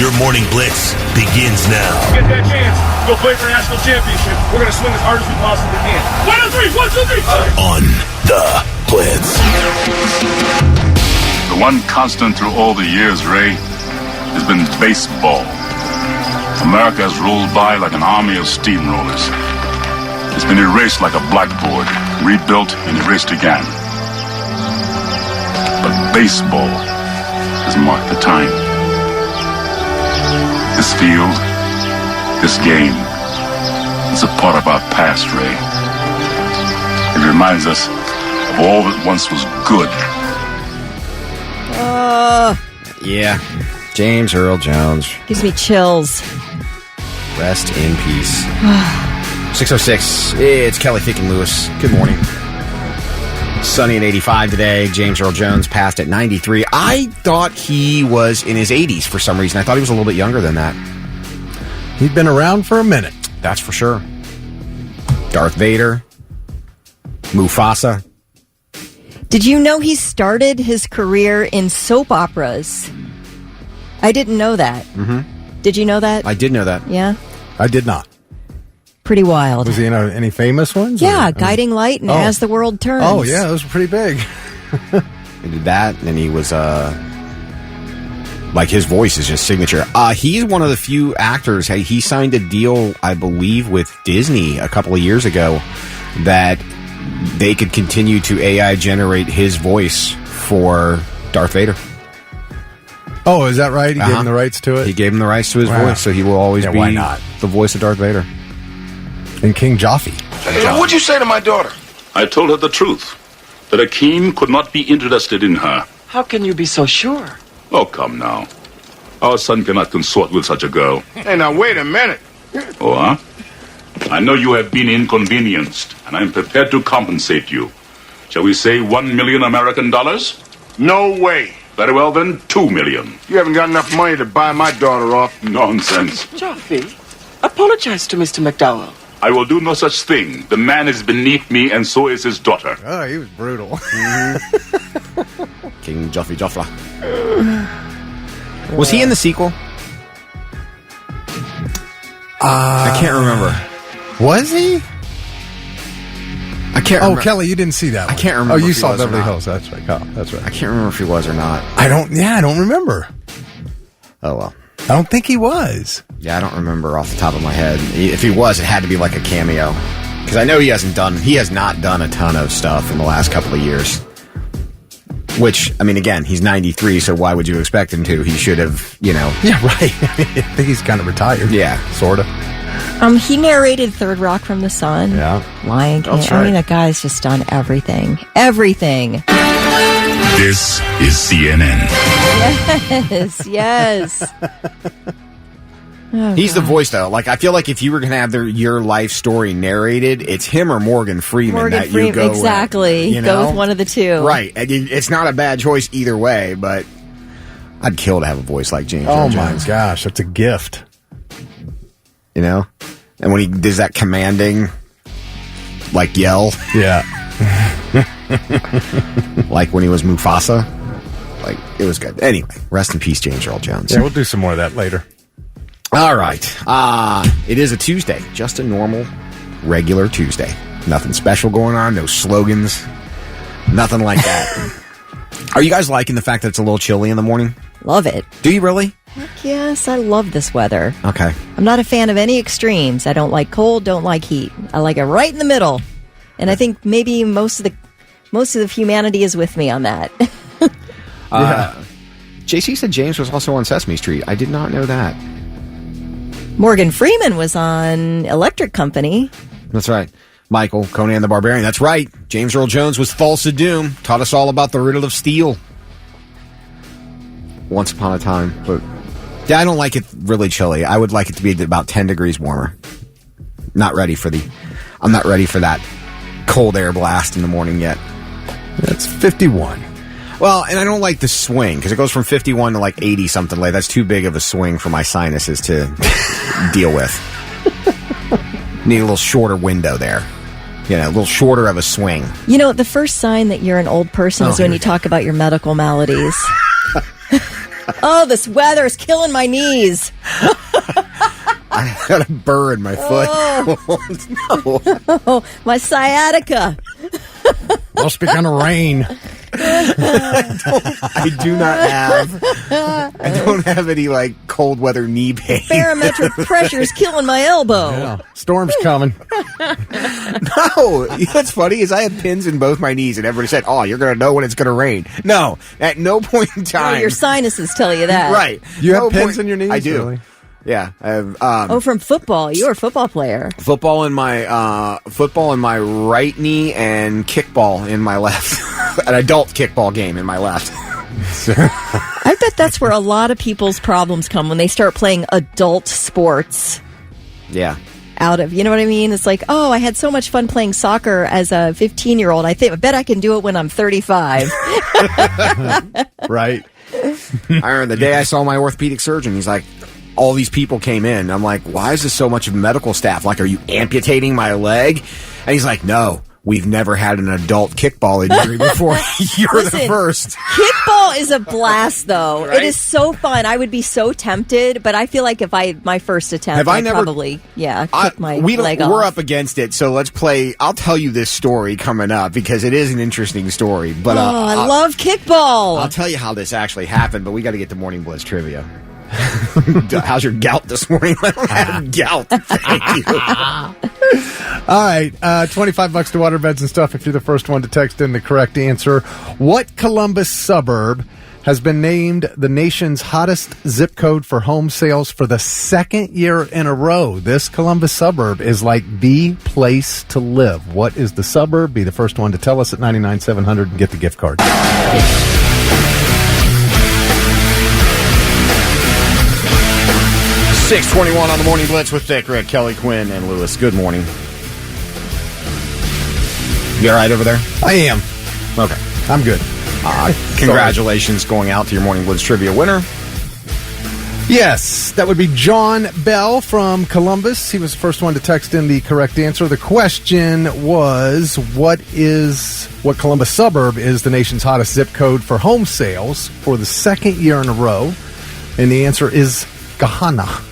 Your morning blitz begins now. Get that chance. Go play for a national championship. We're going to swing as hard as we possibly can. 1, 2, 3. 1, 2, 3. On the Blitz. The one constant through all the years, Ray, has been baseball. America has rolled by like an army of steamrollers. It's been erased like a blackboard, rebuilt and erased again. But baseball has marked the time. This field, this game, is a part of our past, Ray. It reminds us of all that once was good. Yeah. James Earl Jones. Gives me chills. Rest in peace. 6:06. It's Kelly Fick and Lewis. Good morning. Sunny and 85 today. James Earl Jones passed at 93. I thought he was in his 80s for some reason. I thought he was a little bit younger than that. He'd been around for a minute. That's for sure. Darth Vader. Mufasa. Did you know he started his career in soap operas? I didn't know that. Mm-hmm. Did you know that? I did know that. Yeah? I did not. Pretty wild. Was he in any famous ones? Yeah, Guiding Light and As the World Turns. Oh, yeah, those were pretty big. He did that, and he was, like, his voice is just signature. He's one of the few actors. He signed a deal, I believe, with Disney a couple of years ago that they could continue to AI generate his voice for Darth Vader. Oh, is that right? He gave him the rights to it? He gave him the rights to his voice, so he will always be why not? The voice of Darth Vader. And King Joffrey. Hey, what'd you say to my daughter? I told her the truth, that a king could not be interested in her. How can you be so sure? Oh, come now. Our son cannot consort with such a girl. Hey, now, wait a minute. Oh, huh? I know you have been inconvenienced, and I'm prepared to compensate you. Shall we say 1 million American dollars? No way. Very well, then, 2 million. You haven't got enough money to buy my daughter off. Nonsense. Joffrey, apologize to Mr. McDowell. I will do no such thing. The man is beneath me, and so is his daughter. Oh, he was brutal. King Joffrey. Was he in the sequel? I can't remember. Was he? I can't remember. Oh, Kelly, you didn't see that one. I can't remember. Oh, you if he saw was or Beverly not. Hills. That's right. Oh, that's right. I can't remember if he was or not. I don't remember. Oh, well. I don't think he was. Yeah, I don't remember off the top of my head. If he was, it had to be like a cameo. Because I know he has not done a ton of stuff in the last couple of years. Which, I mean, again, he's 93, so why would you expect him to? He should have, Yeah, right. I think he's kind of retired. Yeah. Sort of. He narrated Third Rock from the Sun. Yeah. Lion King. That's right. I mean, that guy's just done everything. Everything. This is CNN. Yes. Oh, He's God. the voice, though. Like, I feel like if you were going to have your life story narrated, it's him or Morgan Freeman that you go with. Exactly. You know? Go with one of the two. Right. And it's not a bad choice either way, but I'd kill to have a voice like James Earl Oh, my Jones. gosh. That's a gift. You know? And when he does that commanding, like, yell, Yeah. like when he was Mufasa, like, it was good. Anyway, rest in peace, James Earl Jones. Yeah, we'll do some more of that later. All right. It is a Tuesday. Just a normal, regular Tuesday. Nothing special going on. No slogans. Nothing like that. Are you guys liking the fact that it's a little chilly in the morning? Love it. Do you really? Heck yes, I love this weather. Okay. I'm not a fan of any extremes. I don't like cold, don't like heat. I like it right in the middle. And I think maybe most of the humanity is with me on that. JC said James was also on Sesame Street. I did not know that. Morgan Freeman was on Electric Company. That's right. Michael, Conan the Barbarian. That's right. James Earl Jones was Thulsa Doom. Taught us all about the riddle of steel. Once upon a time. But yeah, I don't like it really chilly. I would like it to be about 10 degrees warmer. I'm not ready for that cold air blast in the morning yet. That's 51. Well, and I don't like the swing, because it goes from 51 to like 80 something like that's too big of a swing for my sinuses to deal with. Need a little shorter window there. You know, a little shorter of a swing. You know, the first sign that you're an old person is when you talk about your medical maladies. Oh, this weather is killing my knees. I got a burr in my foot. No. Oh, my sciatica. Must be gonna rain. I don't have any like cold weather knee pain. Barometric pressure is killing my elbow. Yeah. Storm's coming. No, what's funny is I had pins in both my knees, and everybody said, "Oh, you're gonna know when it's gonna rain." No, at no point in time. Oh, your sinuses tell you that, right? You have pins in your knees? I do. Really? Yeah, I have. From football. You're a football player. Football in my right knee and kickball in my left. An adult kickball game in my left. I bet that's where a lot of people's problems come when they start playing adult sports. Yeah. Out of, you know what I mean? It's like, oh, I had so much fun playing soccer as a 15-year-old. I bet I can do it when I'm 35. Right. I remember the day I saw my orthopedic surgeon. He's like, all these people came in. I'm like, why is this so much of medical staff? Like, are you amputating my leg? And he's like, no, we've never had an adult kickball injury before. You're the first. Kickball is a blast, though. Right? It is so fun. I would be so tempted, but I feel like if my first attempt, I'd probably kick my leg off. We're up against it, so let's play. I'll tell you this story coming up because it is an interesting story. But I love kickball. I'll tell you how this actually happened, but we got to get to Morning Blitz trivia. How's your gout this morning? I don't have gout. Thank you. All right, $25 to waterbeds and stuff if you're the first one to text in the correct answer. What Columbus suburb has been named the nation's hottest zip code for home sales for the second year in a row? This Columbus suburb is like the place to live. What is the suburb? Be the first one to tell us at 99-700 and get the gift card. 6:21 on the Morning Blitz with Thick, Rick, Kelly, Quinn, and Lewis. Good morning. You all right over there? I am. Okay. I'm good. Congratulations going out to your Morning Blitz trivia winner. Yes, that would be John Bell from Columbus. He was the first one to text in the correct answer. The question was, what Columbus suburb is the nation's hottest zip code for home sales for the second year in a row? And the answer is Gahanna,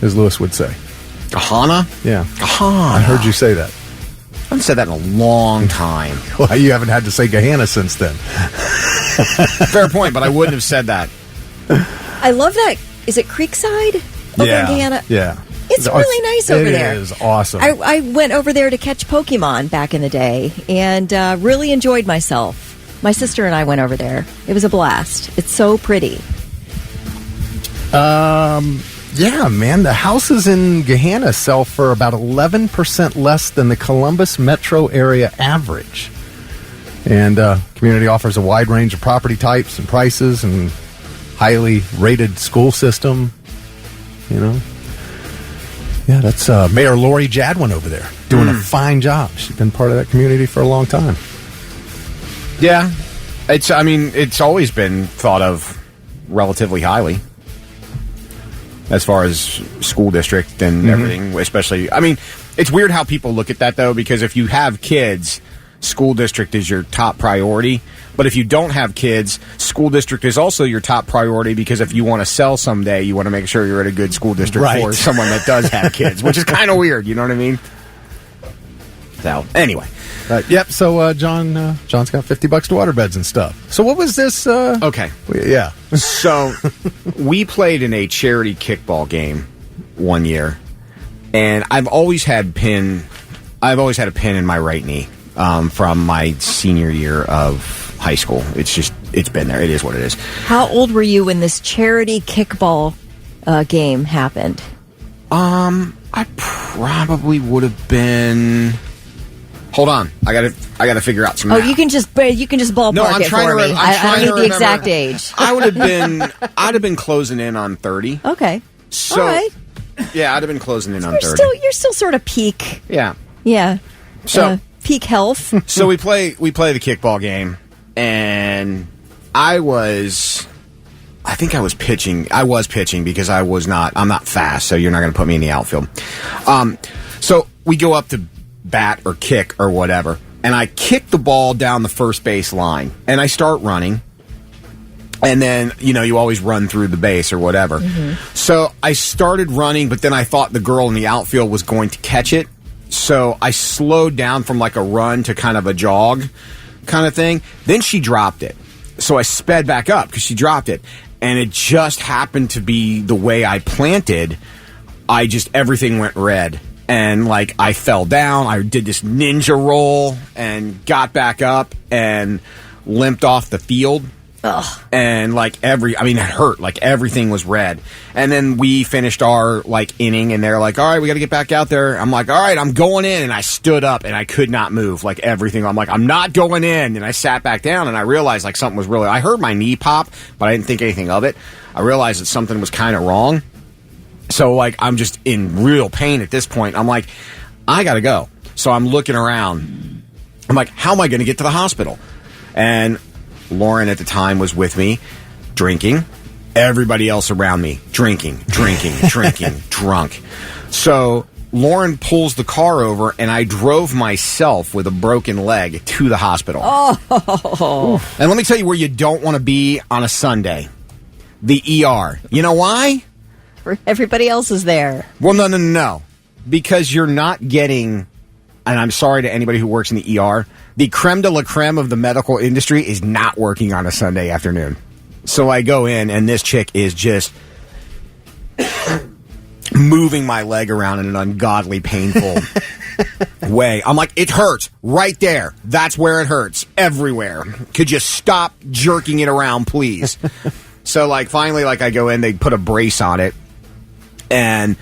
as Lewis would say. Gahanna? Yeah. Gahanna. I heard you say that. I haven't said that in a long time. Well, you haven't had to say Gahanna since then. Fair point, but I wouldn't have said that. I love that. Is it Creekside? Over in Gahanna? Yeah. It's really nice over there. It is awesome. I went over there to catch Pokemon back in the day and really enjoyed myself. My sister and I went over there. It was a blast. It's so pretty. Yeah, man. The houses in Gahanna sell for about 11% less than the Columbus metro area average. And community offers a wide range of property types and prices and highly rated school system. You know? Yeah, that's Mayor Lori Jadwin over there doing a fine job. She's been part of that community for a long time. Yeah. It's always been thought of relatively highly. As far as school district and everything, especially, it's weird how people look at that, though, because if you have kids, school district is your top priority. But if you don't have kids, school district is also your top priority because if you want to sell someday, you want to make sure you're at a good school district for someone that does have kids, which is kind of weird, you know what I mean? So, anyway. Yep, so John's got $50 to waterbeds and stuff. So what was this? Okay. Yeah. So we played in a charity kickball game one year, and I've always had a pin in my right knee from my senior year of high school. It's been there. It is what it is. How old were you when this charity kickball game happened? I probably would have been. Hold on, I gotta figure out some. Oh, math. you can just ballpark it for me. I don't need the exact age. I'd have been closing in on 30. Okay, so all right. Yeah, I'd have been closing in on 30. You're still sort of peak. Yeah. So peak health. So we play the kickball game, and I think I was pitching. I was pitching because I'm not fast, so you're not going to put me in the outfield. So we go up to bat or kick or whatever, and I kick the ball down the first base line, and I start running. And then, you always run through the base or whatever. So I started running, but then I thought the girl in the outfield was going to catch it. So I slowed down from like a run to kind of a jog kind of thing. Then she dropped it. So I sped back up because she dropped it. And it just happened to be the way I planted. Everything went red. And like I fell down. I did this ninja roll and got back up and limped off the field. Ugh. And it hurt. Like everything was red. And then we finished our inning, and they're like, "All right, we got to get back out there." I'm like, "All right, I'm going in." And I stood up and I could not move. Like everything. I'm like, "I'm not going in." And I sat back down and I realized something was I heard my knee pop, but I didn't think anything of it. I realized that something was kind of wrong. So I'm just in real pain at this point. I'm like, I got to go. So I'm looking around. I'm like, how am I going to get to the hospital? And Lauren at the time was with me, drinking. Everybody else around me, drinking, drunk. So Lauren pulls the car over, and I drove myself with a broken leg to the hospital. Oh. And let me tell you where you don't want to be on a Sunday. The ER. You know why? Everybody else is there. Well, no. Because you're not getting... And I'm sorry to anybody who works in the ER, the creme de la creme of the medical industry is not working on a Sunday afternoon. So I go in, and this chick is just moving my leg around in an ungodly, painful way. I'm like, it hurts right there. That's where it hurts. Everywhere. Could you stop jerking it around, please? So, finally, I go in, they put a brace on it, and...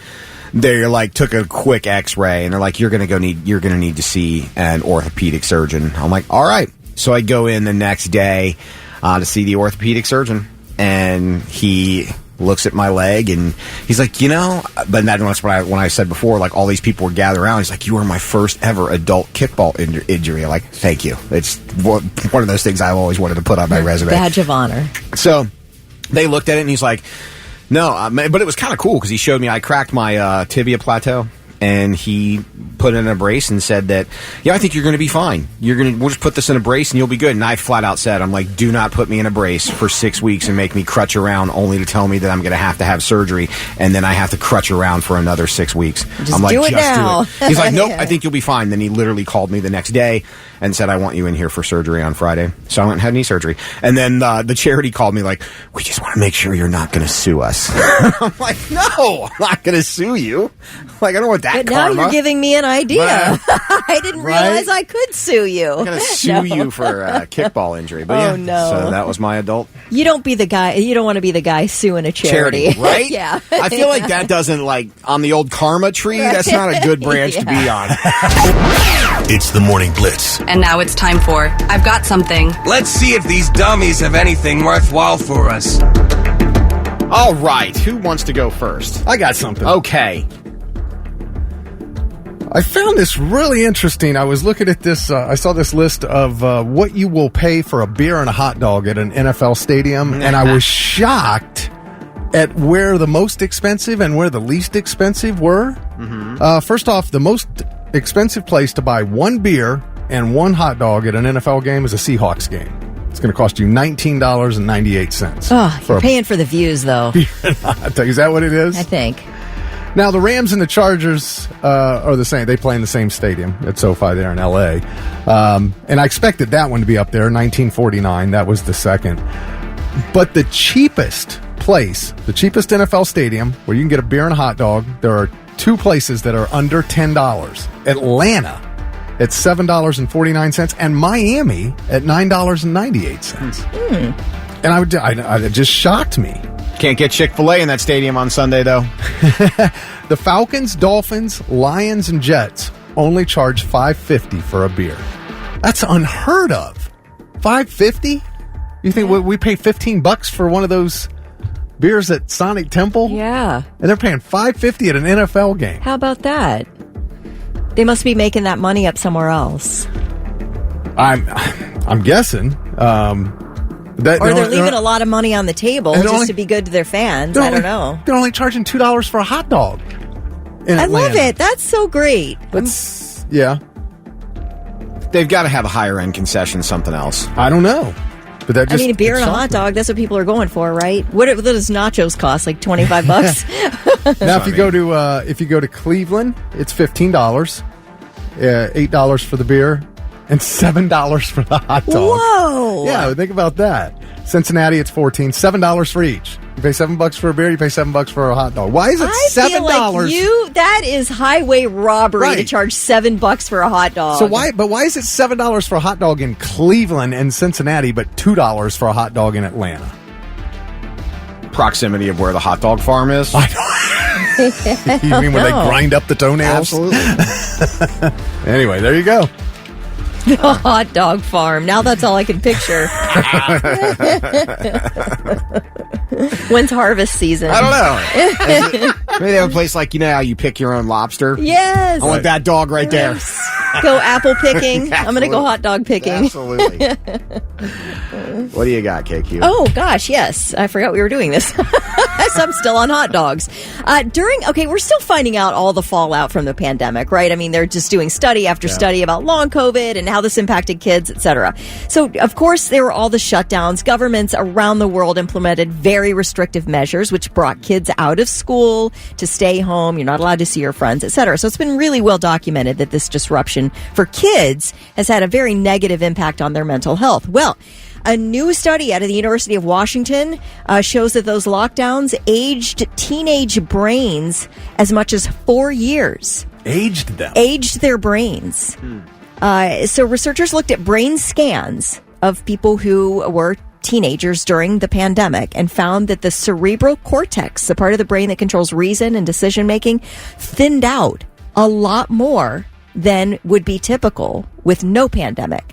They took a quick X-ray, and they're like, you're gonna need to see an orthopedic surgeon. I'm like, all right. So I go in the next day to see the orthopedic surgeon, and he looks at my leg, and he's like, but that's when I said before, all these people were gathered around. He's like, you are my first ever adult kickball injury. I'm like, thank you. It's one of those things I've always wanted to put on my resume. Badge of honor. So they looked at it, and he's like, no, but it was kind of cool because he showed me I cracked my tibia plateau, and he put in a brace and said that, I think you're going to be fine. We'll just put this in a brace and you'll be good. And I flat out said, I'm like, do not put me in a brace for 6 weeks and make me crutch around only to tell me that I'm going to have surgery, and then I have to crutch around for another 6 weeks. I'm like, just do it. He's like, nope, I think you'll be fine. Then he literally called me the next day and said, I want you in here for surgery on Friday. So I went and had knee surgery. And then the charity called me like, we just want to make sure you're not going to sue us. I'm like, no, I'm not going to sue you. I don't want that But now karma. you're giving me an idea. I didn't Right? realize I could sue you. I'm going to sue you for a kickball injury. But no. So that was my adult You don't be the guy. You don't want to be the guy suing a charity, right? Yeah. I feel like that doesn't on the old karma tree. That's not a good branch to be on. It's the Morning Blitz. And now it's time for I've Got Something. Let's see if these dummies have anything worthwhile for us. All right. Who wants to go first? I got something. Okay. I found this really interesting. I was looking at this. I saw this list of what you will pay for a beer and a hot dog at an NFL stadium, and I was shocked at where the most expensive and where the least expensive were. First off, the most expensive place to buy one beer and one hot dog at an NFL game is a Seahawks game. It's going to cost you $19.98. Oh, you're paying for the views, though. Is that what it is? I think. Now, the Rams and the Chargers are the same. They play in the same stadium at SoFi there in L.A. And I expected that one to be up there, $19.49. That was the second. But the cheapest place, the cheapest NFL stadium where you can get a beer and a hot dog, there are two places that are under $10. Atlanta at $7.49 and Miami at $9.98. And it just shocked me. Can't get Chick-fil-A in that stadium on Sunday, though. The Falcons, Dolphins, Lions, and Jets only charge $5.50 for a beer. That's unheard of. $5.50? You think we pay $15 for one of those beers at Sonic Temple? Yeah. And they're paying $5.50 at an NFL game. How about that? They must be making that money up somewhere else. I'm guessing. Or they're leaving a lot of money on the table just to be good to their fans. I don't know. They're only charging $2 for a hot dog. I love it. That's so great. Yeah. They've got to have a higher end concession, something else. I don't know. But that just, I mean, a beer and a hot dog, that's what people are going for, right? What does nachos cost? Like $25? Now, if you go to Cleveland, it's $15, $8 for the beer, and $7 for the hot dog. Whoa! Yeah, think about that. Cincinnati, it's $14, $7 for each. You pay $7 for a beer, you pay $7 for a hot dog. Why is it $7? Feel like that is highway robbery to charge $7 for a hot dog. So why is it $7 for a hot dog in Cleveland and Cincinnati, but $2 for a hot dog in Atlanta? Proximity of where the hot dog farm is. You mean where they grind up the toenails? Absolutely. Anyway, there you go. The hot dog farm. Now that's all I can picture. When's harvest season? I don't know. Maybe they have a place like, how you pick your own lobster? Yes. I want that dog right there. Go apple picking. I'm going to go hot dog picking. Absolutely. What do you got, KQ? Oh, gosh, yes. I forgot we were doing this. So I'm still on hot dogs. We're still finding out all the fallout from the pandemic, right? I mean, they're just doing study after study about long COVID and how this impacted kids, etc. So, of course, there were all the shutdowns. Governments around the world implemented very restrictive measures, which brought kids out of school to stay home. You're not allowed to see your friends, etc. So it's been really well documented that this disruption for kids has had a very negative impact on their mental health. Well, a new study out of the University of Washington shows that those lockdowns aged teenage brains as much as 4 years. Aged them? Aged their brains. So researchers looked at brain scans of people who were teenagers during the pandemic and found that the cerebral cortex, the part of the brain that controls reason and decision making, thinned out a lot more than would be typical with no pandemic.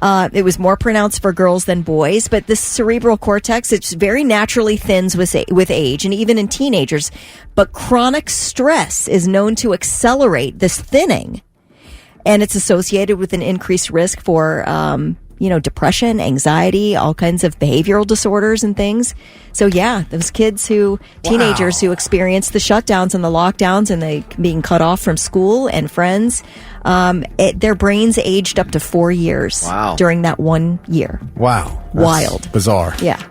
It was more pronounced for girls than boys, but this cerebral cortex, it's very naturally thins with age and even in teenagers. But chronic stress is known to accelerate this thinning, and it's associated with an increased risk for depression, anxiety, all kinds of behavioral disorders and things. So yeah, those teenagers who experienced the shutdowns and the lockdowns and they being cut off from school and friends, their brains aged up to 4 years during that 1 year. Wow. Wild. Bizarre. Yeah.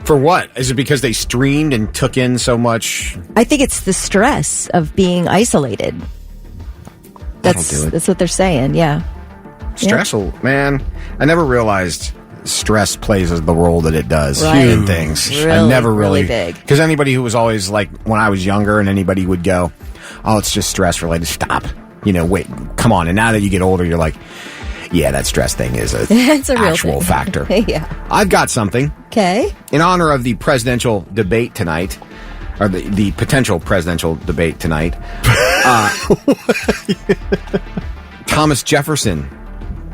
For what? Is it because they streamed and took in so much? I think it's the stress of being isolated. That's what they're saying, yeah. Stressful, man. I never realized stress plays the role that it does in things. Really, I never really big. Because anybody who was always like, when I was younger and anybody would go, oh, it's just stress related. Stop. Wait, come on. And now that you get older, you're like, yeah, that stress thing is it's a real actual factor. Yeah. I've got something. Okay. In honor of the presidential debate tonight, or the potential presidential debate tonight, Thomas Jefferson.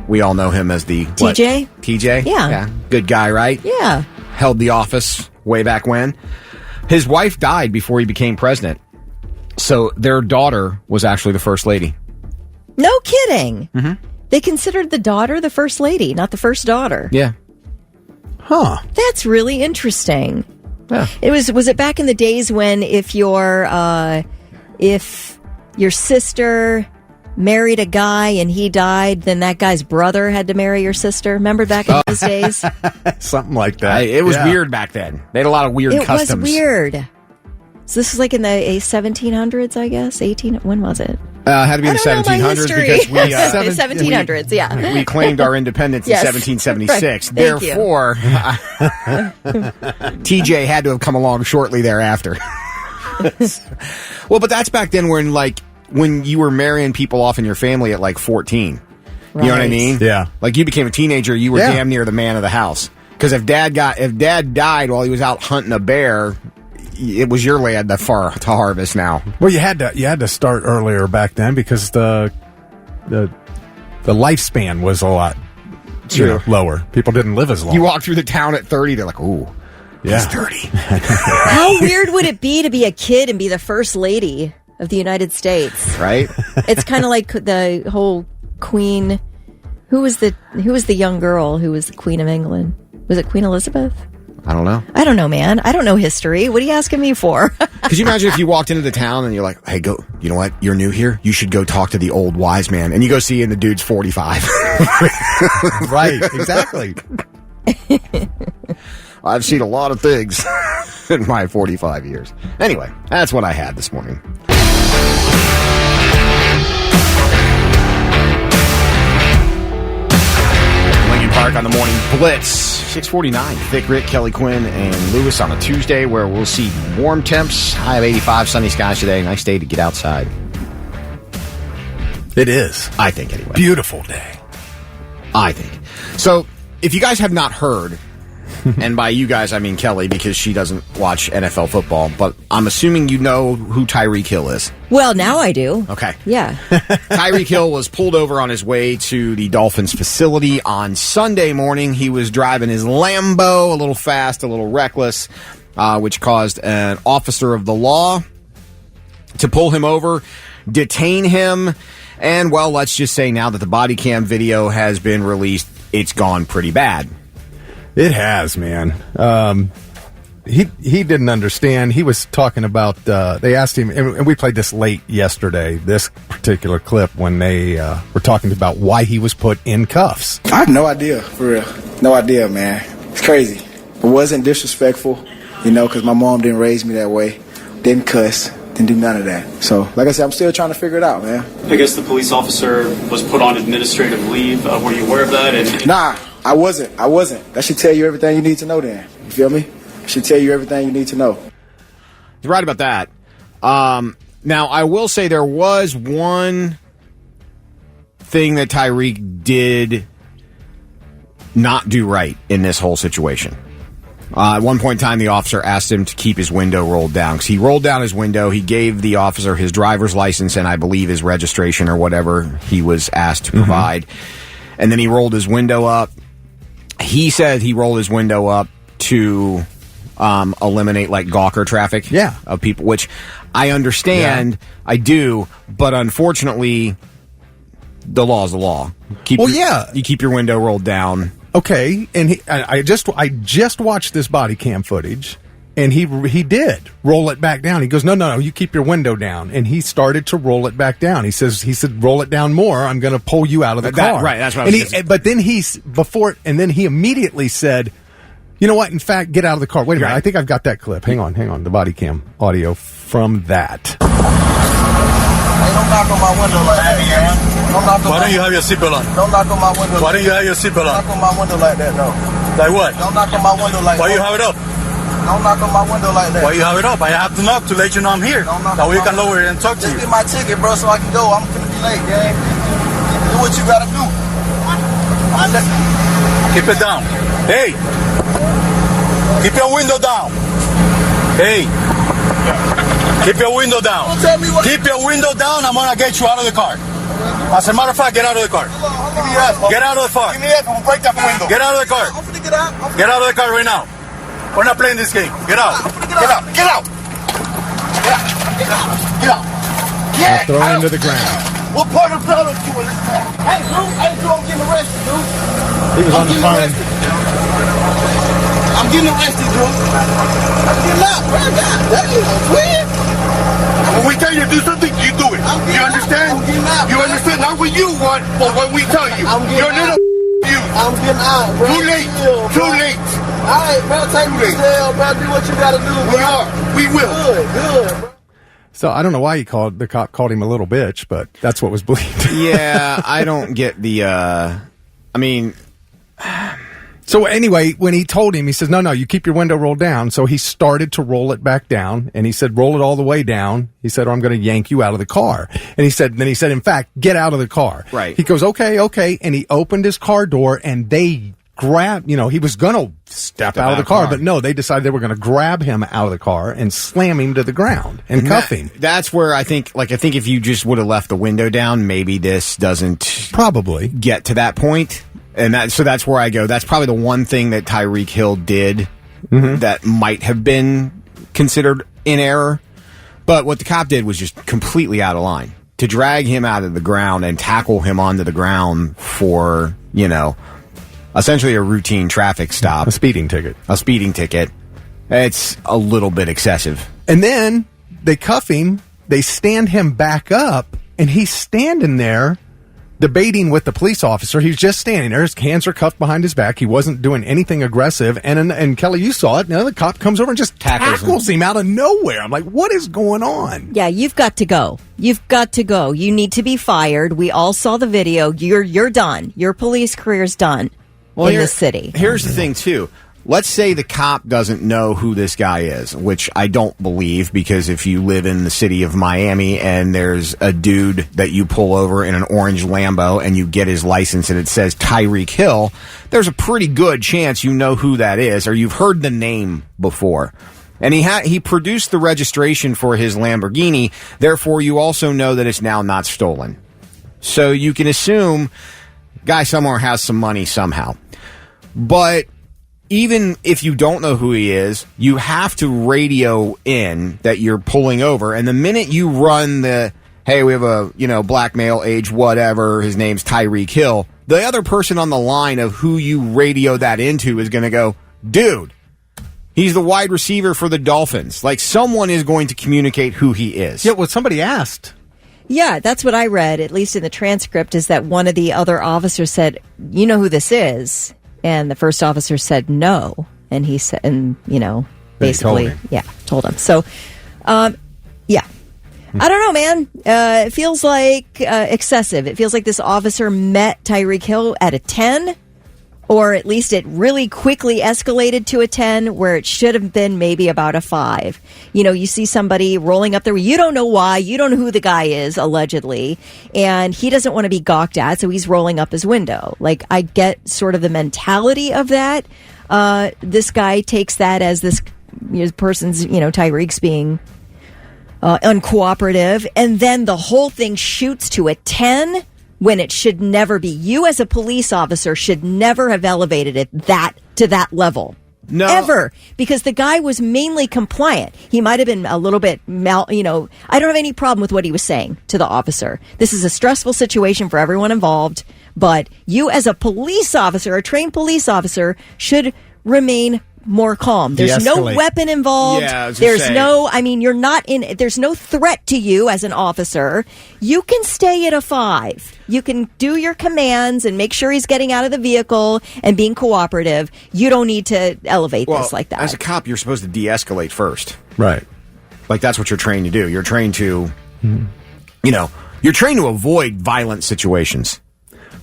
We all know him as the TJ? TJ? Yeah. Good guy, right? Yeah. Held the office way back when. His wife died before he became president. So their daughter was actually the first lady. No kidding. Mm-hmm. They considered the daughter the first lady, not the first daughter. Yeah. Huh. That's really interesting. Yeah. Was it back in the days when if your sister married a guy and he died, then that guy's brother had to marry your sister? Remember back in those days? Something like that. It was weird back then. They had a lot of weird customs. It was weird. So this was like in the 1700s, I guess. When was it? Had to be in the 1700s because we 1700s. Yeah, we claimed our independence in 1776. Right. Therefore, TJ had to have come along shortly thereafter. Well, but that's back then when you were marrying people off in your family at like 14. Right. You know what I mean? Yeah. Like you became a teenager, you were damn near the man of the house. Because if dad died while he was out hunting a bear, it was your lad to harvest now. Well, you had to start earlier back then because the lifespan was a lot lower. People didn't live as long. You walk through the town at 30, they're like, ooh, he's 30. How weird would it be to be a kid and be the first lady of the United States? Right? It's kind of like the whole Queen. Who was the young girl who was the Queen of England? Was it Queen Elizabeth? I don't know. I don't know, man. I don't know history. What are you asking me for? Could you imagine if you walked into the town and you're like, hey, go, you know what? You're new here. You should go talk to the old wise man. And you go see and the dude's 45. Right, exactly. I've seen a lot of things in my 45 years. Anyway, that's what I had this morning. Lincoln Park on the morning Blitz. 6:49. Thick Rick, Kelly Quinn, and Lewis on a Tuesday where we'll see warm temps. High of 85, sunny skies today. Nice day to get outside. It is. I think, anyway. Beautiful day. I think. So, if you guys have not heard, and by you guys I mean Kelly because she doesn't watch NFL football, but I'm assuming you know who Tyreek Hill is. Well, now I do. Okay. Yeah. Tyreek Hill was pulled over on his way to the Dolphins facility on Sunday morning. He was driving his Lambo a little fast, a little reckless, which caused an officer of the law to pull him over, detain him, and, well, let's just say now that the body cam video has been released, it's gone pretty bad. It has, man. He didn't understand. He was talking about, they asked him, and we played this late yesterday, this particular clip, when they were talking about why he was put in cuffs. I have no idea, for real. No idea, man. It's crazy. It wasn't disrespectful, because my mom didn't raise me that way. Didn't cuss. Didn't do none of that. So, like I said, I'm still trying to figure it out, man. I guess the police officer was put on administrative leave. Were you aware of that? Nah, I wasn't. That should tell you everything you need to know then. You feel me? It should tell you everything you need to know. You're right about that. Now, I will say there was one thing that Tyreek did not do right in this whole situation. At one point in time, the officer asked him to keep his window rolled down because he rolled down his window. He gave the officer his driver's license and I believe his registration or whatever he was asked to provide. And then he rolled his window up. He said he rolled his window up to eliminate like gawker traffic of people, which I understand. Yeah. I do. But unfortunately, the law is the law. You keep your window rolled down. Okay, and I just watched this body cam footage, and he did roll it back down. He goes, no, you keep your window down, and he started to roll it back down. He said, roll it down more. I'm going to pull you out of the car. Right, that's what I was saying. But then he immediately said, you know what? In fact, get out of the car. Wait a minute, I think I've got that clip. Hang on, the body cam audio from that. Hey, don't knock on my window like that, man. Why don't you have your seatbelt on? Don't knock on my window. Why don't you have your seatbelt on? Don't knock on my window like that, though. Like what? Don't knock on my window like that. Why you have it up? Don't knock on my window like that. Why you have it up? I have to knock to let you know I'm here. That way you can lower it and talk to you. Just get my ticket, bro, so I can go. I'm gonna be late, gang. Do what you gotta do. Keep it down. Hey! Keep your window down. Hey! Keep your window down. Keep your window down. I'm gonna get you out of the car. As a matter of fact, get out of the car. Get out of the car. Give me that. I'm gonna break that window. Get out of the car. I'm finna get out. Get out of the car right now. We're not playing this game. Get out. Get out. Get out. Get out. Get throw him to the ground. What part of blood are you in this car? Hey, dude, I'm getting arrested, dude. He was on the phone. I'm getting arrested, dude. I'm getting out, bro. That is a twin. When we tell you to do something, you do it. You understand? You understand? Not what you want, but what we tell you. You're a little you. I'm getting out, bro. Too late. Too late. All right, bro. Take me to jail, bro. Do what you gotta do, bro. We are. We will. Good, bro. So I don't know why the cop called him a little bitch, but that's what was believed. Yeah, I don't get the. So anyway, when he told him, he says, no, you keep your window rolled down. So he started to roll it back down, and he said, roll it all the way down. He said, or I'm going to yank you out of the car. And he said, in fact, get out of the car. Right. He goes, okay. And he opened his car door, and they grabbed, he was going to step out of the car, but no, they decided they were going to grab him out of the car and slam him to the ground and cuff him. That's where I think if you just would have left the window down, maybe this doesn't probably get to that point. And that's where I go. That's probably the one thing that Tyreek Hill did that might have been considered in error. But what the cop did was just completely out of line. To drag him out of the ground and tackle him onto the ground for, essentially a routine traffic stop. A speeding ticket. It's a little bit excessive. And then they cuff him, they stand him back up, and he's standing there debating with the police officer. He's just standing there. His hands are cuffed behind his back. He wasn't doing anything aggressive. And Kelly, you saw it. Now the cop comes over and just tackles him out of nowhere. I'm like, what is going on? Yeah, you've got to go. You've got to go. You need to be fired. We all saw the video. You're done. Your police career's done in this city. Here's the thing, too. Let's say the cop doesn't know who this guy is, which I don't believe, because if you live in the city of Miami and there's a dude that you pull over in an orange Lambo and you get his license and it says Tyreek Hill, there's a pretty good chance you know who that is, or you've heard the name before. And he produced the registration for his Lamborghini, therefore you also know that it's now not stolen. So you can assume guy somewhere has some money somehow. But even if you don't know who he is, you have to radio in that you're pulling over. And the minute you run hey, we have a, black male, age whatever, his name's Tyreek Hill, the other person on the line of who you radio that into is going to go, dude, he's the wide receiver for the Dolphins. Like, someone is going to communicate who he is. Yeah, well, somebody asked. Yeah, that's what I read, at least in the transcript, is that one of the other officers said, you know who this is? And the first officer said no. And he said, basically, told him. So, yeah. I don't know, man. It feels like excessive. It feels like this officer met Tyreek Hill at a 10, or at least it really quickly escalated to a 10, where it should have been maybe about a 5. You see somebody rolling up there, you don't know why, you don't know who the guy is, allegedly, and he doesn't want to be gawked at, so he's rolling up his window. Like, I get sort of the mentality of that. This guy takes that as this person's, Tyreek's being uncooperative, and then the whole thing shoots to a 10 when it should never be. You as a police officer should never have elevated it to that level. No. Ever. Because the guy was mainly compliant. He might have been a little bit I don't have any problem with what he was saying to the officer. This is a stressful situation for everyone involved, but you as a police officer, a trained police officer, should remain more calm. There's no weapon involved. Yeah, there's no threat to you as an officer. You can stay at a 5. You can do your commands and make sure he's getting out of the vehicle and being cooperative. You don't need to elevate this like that. As a cop, you're supposed to de-escalate first. Right. Like, that's what you're trained to do. You're trained to, you're trained to avoid violent situations.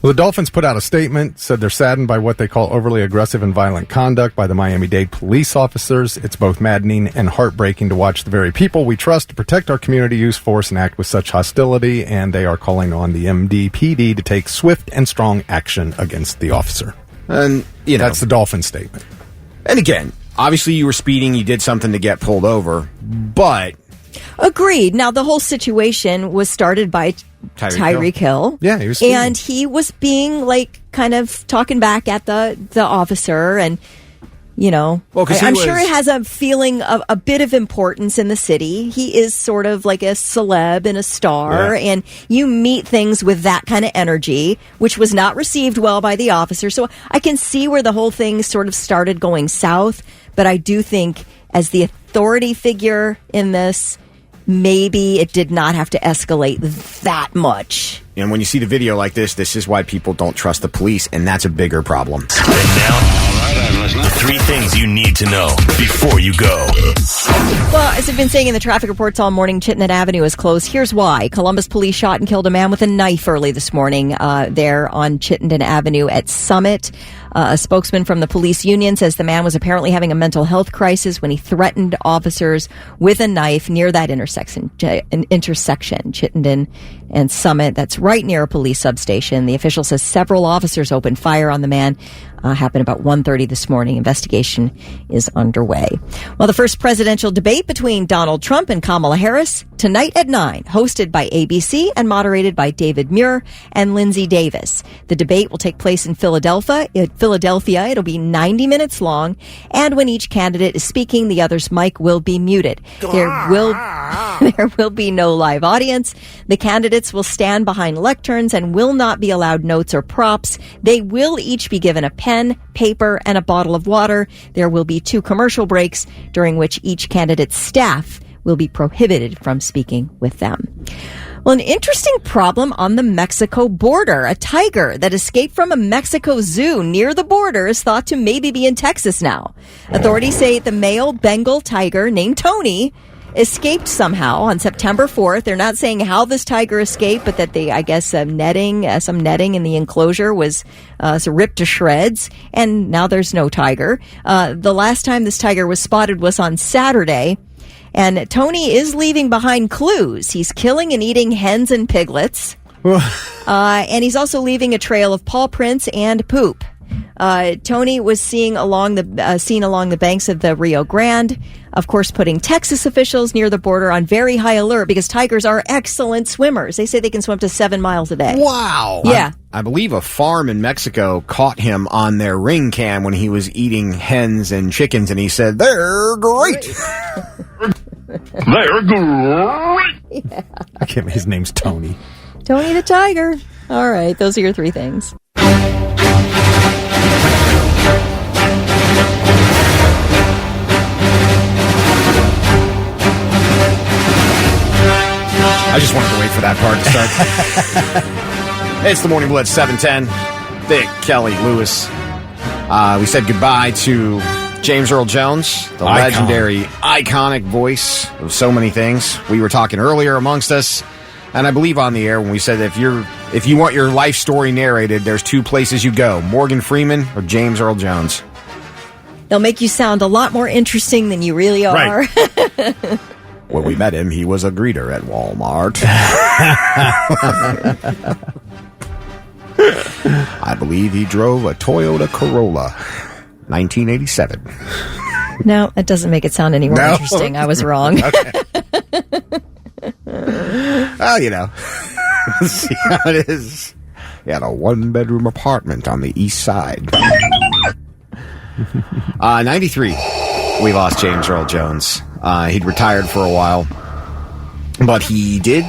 Well, the Dolphins put out a statement, said they're saddened by what they call overly aggressive and violent conduct by the Miami-Dade police officers. It's both maddening and heartbreaking to watch the very people we trust to protect our community use force and act with such hostility, and they are calling on the MDPD to take swift and strong action against the officer. And, that's the Dolphin statement. And again, obviously you were speeding, you did something to get pulled over, but... Agreed. Now, the whole situation was started by Tyreek Hill. Yeah, he was speeding. And he was being, kind of talking back at the officer, and, I'm sure it has a feeling of a bit of importance in the city. He is sort of like a celeb and a star, and you meet things with that kind of energy, which was not received well by the officer. So I can see where the whole thing sort of started going south, but I do think as the authority figure in this, maybe it did not have to escalate that much. And when you see the video like this is why people don't trust the police, and that's a bigger problem. And now, the 3 things you need to know before you go. Well, as I've been saying in the traffic reports all morning, Chittenden Avenue is closed. Here's why. Columbus police shot and killed a man with a knife early this morning there on Chittenden Avenue at Summit. A spokesman from the police union says the man was apparently having a mental health crisis when he threatened officers with a knife near that intersection, Chittenden and Summit. That's right near a police substation. The official says several officers opened fire on the man. Happened about 1:30 this morning. Investigation is underway. Well, the first presidential debate between Donald Trump and Kamala Harris tonight at 9, hosted by ABC and moderated by David Muir and Lindsay Davis. The debate will take place in Philadelphia. It'll be 90 minutes long, and when each candidate is speaking, the other's mic will be muted. There will There will be no live audience. The candidates will stand behind lecterns and will not be allowed notes or props. They will each be given a pen, paper, and a bottle of water. There will be 2 commercial breaks during which each candidate's staff will be prohibited from speaking with them. Well, an interesting problem on the Mexico border. A tiger that escaped from a Mexico zoo near the border is thought to maybe be in Texas now. Authorities say the male Bengal tiger named Tony escaped somehow on September 4th. They're not saying how this tiger escaped, but that they, I guess, some netting in the enclosure was ripped to shreds, and now there's no tiger. The last time this tiger was spotted was on Saturday. And Tony is leaving behind clues. He's killing and eating hens and piglets. And he's also leaving a trail of paw prints and poop. Tony was seen along the banks of the Rio Grande, of course, putting Texas officials near the border on very high alert because tigers are excellent swimmers. They say they can swim to 7 miles a day. Wow. Yeah. I believe a farm in Mexico caught him on their ring cam when he was eating hens and chickens, and he said, "They're great." They're great. Yeah. I can't believe his name's Tony. Tony the tiger. All right, those are your 3 things. I just wanted to wait for that part to start. It's the Morning Blitz, 7:10. Thick, Kelly, Lewis. We said goodbye to James Earl Jones, the legendary, iconic voice of so many things. We were talking earlier amongst us, and I believe on the air when we said if you want your life story narrated, there's 2 places you go: Morgan Freeman or James Earl Jones. They'll make you sound a lot more interesting than you really are. Right. When we met him, he was a greeter at Walmart. I believe he drove a Toyota Corolla, 1987. No, that doesn't make it sound any more interesting. I was wrong. Well, you know, see how it is. He had a 1-bedroom apartment on the east side. 93, we lost James Earl Jones. He'd retired for a while, but he did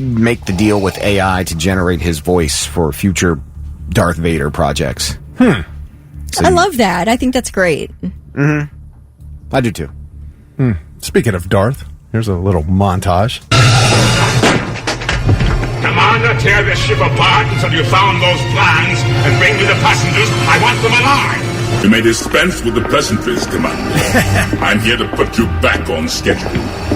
make the deal with AI to generate his voice for future Darth Vader projects. So I love that. I think that's great. Mm-hmm. I do too. Speaking of Darth, here's a little montage. Commander, tear this ship apart until you found those plans and bring me the passengers. I want them alive. You may dispense with the pleasantries, Commander. I'm here to put you back on schedule.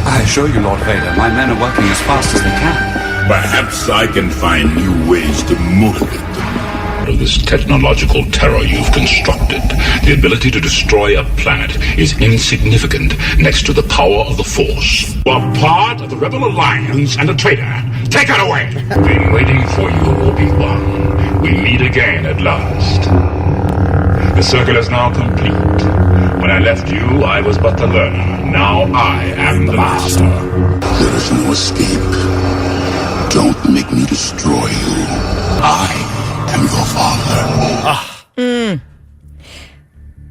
I assure you, Lord Vader, my men are working as fast as they can. Perhaps I can find new ways to motivate them. This technological terror you've constructed, the ability to destroy a planet, is insignificant next to the power of the Force. You are part of the Rebel Alliance and a traitor. Take her away! Been waiting for you, Obi-Wan. We meet again at last. The circle is now complete. When I left you, I was but the learner. Now I am the master. There is no escape. Don't make me destroy you. I am your father.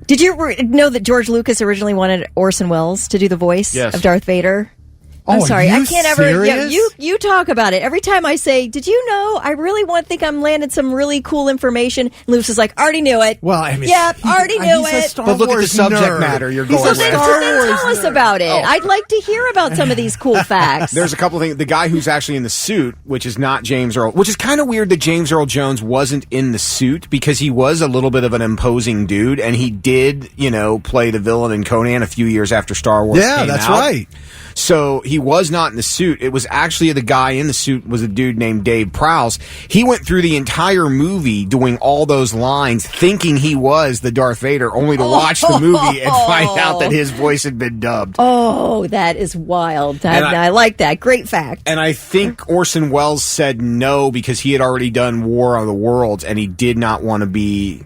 Did you know that George Lucas originally wanted Orson Welles to do the voice of Darth Vader? I'm sorry, I can't ever. Yeah, you talk about it every time I say, "Did you know?" I really think I'm landing some really cool information. And Lewis is like, "Already knew it." Well, I mean, already knew it. But look at the subject matter you're going with. Then tell us about it. I'd like to hear about some of these cool facts. There's a couple things. The guy who's actually in the suit, which is not James Earl, which is kind of weird that James Earl Jones wasn't in the suit because he was a little bit of an imposing dude, and he did, play the villain in Conan a few years after Star Wars came out. Yeah, that's right. So he was not in the suit. It was actually the guy in the suit was a dude named Dave Prowse. He went through the entire movie doing all those lines thinking he was the Darth Vader, only to watch the movie and find out that his voice had been dubbed. Oh, that is wild. I like that. Great fact. And I think Orson Welles said no because he had already done War of the Worlds and he did not want to be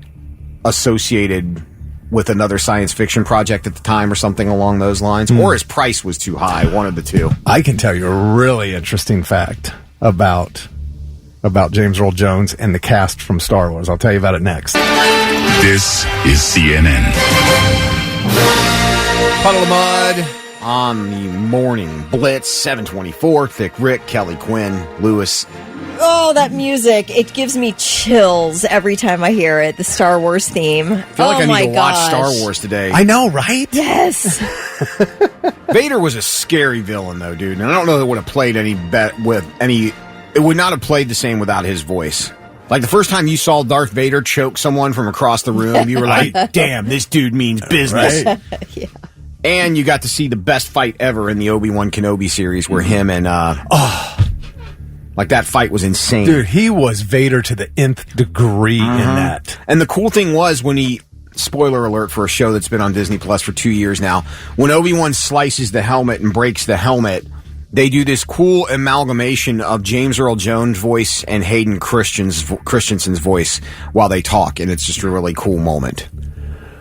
associated with another science fiction project at the time or something along those lines, or his price was too high, one of the two. I can tell you a really interesting fact about James Earl Jones and the cast from Star Wars. I'll tell you about it next. This is CNN. Puddle of Mud on the morning Blitz, 724. Thick Rick, Kelly Quinn, Lewis. Oh, that music. It gives me chills every time I hear it, the Star Wars theme. I feel like I need to watch Star Wars today. I know, right? Yes. Vader was a scary villain, though, dude. And I don't know that it would have played it would not have played the same without his voice. Like the first time you saw Darth Vader choke someone from across the room, you were like, damn, this dude means business. Right? Yeah. And you got to see the best fight ever in the Obi-Wan Kenobi series where him and, like that fight was insane. Dude, he was Vader to the nth degree in that. And the cool thing was when he, spoiler alert for a show that's been on Disney Plus for 2 years now, when Obi-Wan slices the helmet and breaks the helmet, they do this cool amalgamation of James Earl Jones' voice and Hayden Christensen's voice while they talk, and it's just a really cool moment.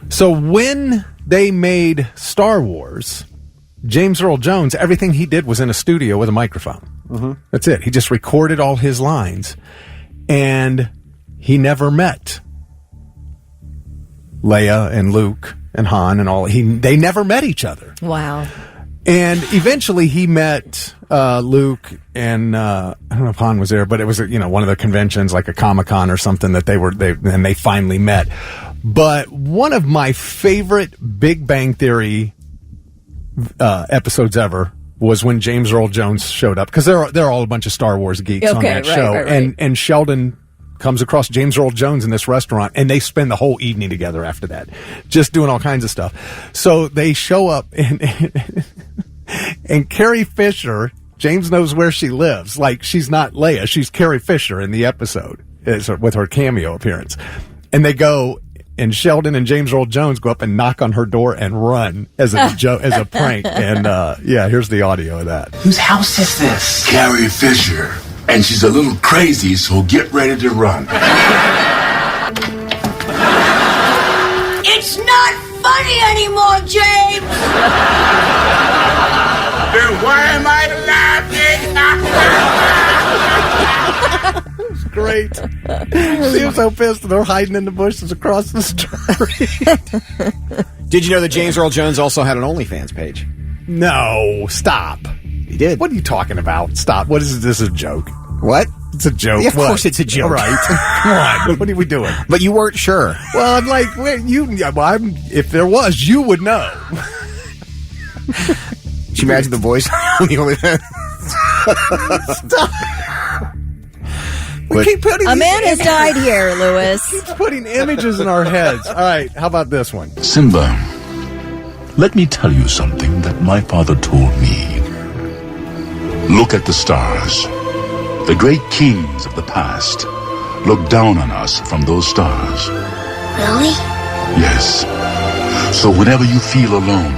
So when they made Star Wars, James Earl Jones, everything he did was in a studio with a microphone. That's it. He just recorded all his lines, and he never met Leia and Luke and Han and all. They never met each other. Wow. And eventually he met Luke and I don't know if Han was there, but it was one of the conventions like a Comic-Con or something that they finally met. But one of my favorite Big Bang Theory episodes ever was when James Earl Jones showed up, because they're all a bunch of Star Wars geeks on that show. Right. And Sheldon comes across James Earl Jones in this restaurant, and they spend the whole evening together after that, just doing all kinds of stuff. So they show up, and Carrie Fisher, James knows where she lives. Like, she's not Leia, she's Carrie Fisher in the episode with her cameo appearance. And they go, and Sheldon and James Earl Jones go up and knock on her door and run as a prank. And here's the audio of that. Whose house is this? Carrie Fisher. And she's a little crazy, so get ready to run. It's not funny anymore, James! Then why am I laughing? It's great. She was so pissed they're hiding in the bushes across the street. Did you know that James Earl Jones also had an OnlyFans page? No, stop. He did. What are you talking about? Stop. What is this? A joke? What? It's a joke. Yeah, of course it's a joke. All right. Come on. What are we doing? But you weren't sure. Well, I'm like, if there was, you would know. Did you imagine the voice on the OnlyFans? Stop. We keep putting a man has died here, Lewis. Keeps putting images in our heads. All right, how about this one? Simba, let me tell you something that my father told me. Look at the stars. The great kings of the past look down on us from those stars. Really? Yes. So whenever you feel alone,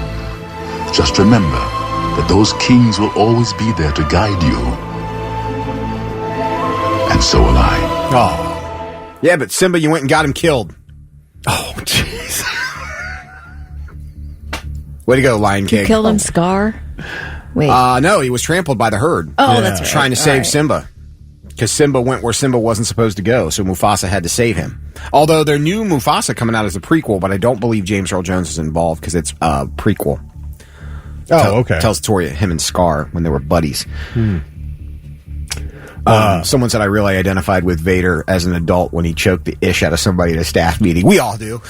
just remember that those kings will always be there to guide you. And so will I. Oh. Yeah, but Simba, you went and got him killed. Oh, jeez. Way to go, Lion King. You killed him, Scar? Wait. No, he was trampled by the herd. Oh, that's right. Trying to save Simba. Because Simba went where Simba wasn't supposed to go, so Mufasa had to save him. Although their new Mufasa coming out as a prequel, but I don't believe James Earl Jones is involved because it's a prequel. Oh, okay. Tells the story of him and Scar when they were buddies. Someone said I really identified with Vader as an adult when he choked the ish out of somebody at a staff meeting. We all do.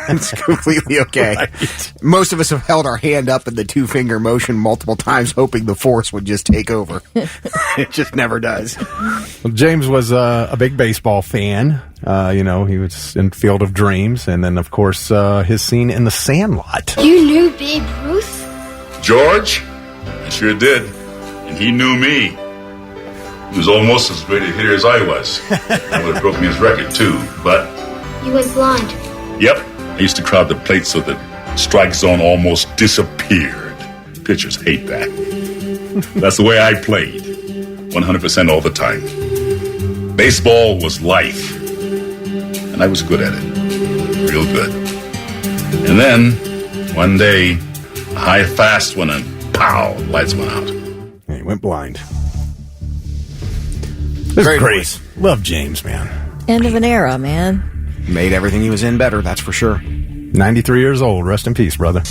It's completely okay. Right. Most of us have held our hand up in the two-finger motion multiple times, hoping the Force would just take over. It just never does. Well, James was a big baseball fan. He was in Field of Dreams, and then, of course, his scene in The Sandlot. You knew Babe Ruth? George? I sure did. And he knew me. He was almost as great a hitter as I was. I would have broken his record, too, but... He was blonde. Yep. I used to crowd the plate so the strike zone almost disappeared. Pitchers hate that. That's the way I played. 100% all the time. Baseball was life. And I was good at it. Real good. And then, one day, a high fast one and pow, lights went out. And he went blind. Great. Love James, man. End of an era, man. Made everything he was in better, that's for sure. 93 years old. Rest in peace, brother.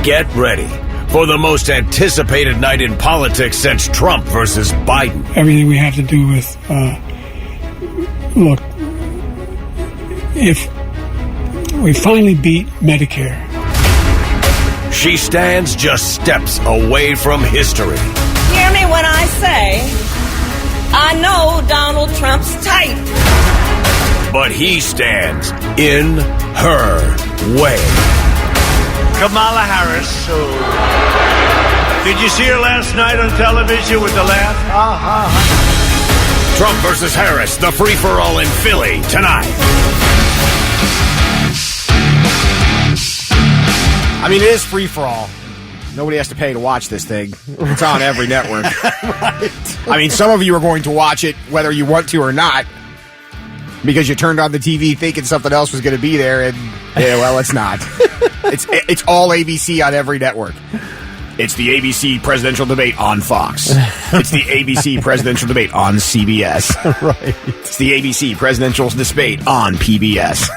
Get ready for the most anticipated night in politics since Trump versus Biden. Everything we have to do with, look, if we finally beat Medicare. She stands just steps away from history. Hear me when I say, I know Donald Trump's type. But he stands in her way. Kamala Harris. Did you see her last night on television with the laugh? Trump versus Harris, the free-for-all in Philly tonight. I mean, it is free-for-all. Nobody has to pay to watch this thing. It's on every network. Right. I mean, some of you are going to watch it whether you want to or not because you turned on the TV thinking something else was going to be there, and, yeah, well, it's not. It's all ABC on every network. It's the ABC presidential debate on Fox. It's the ABC presidential debate on CBS. Right. It's the ABC presidential debate on PBS.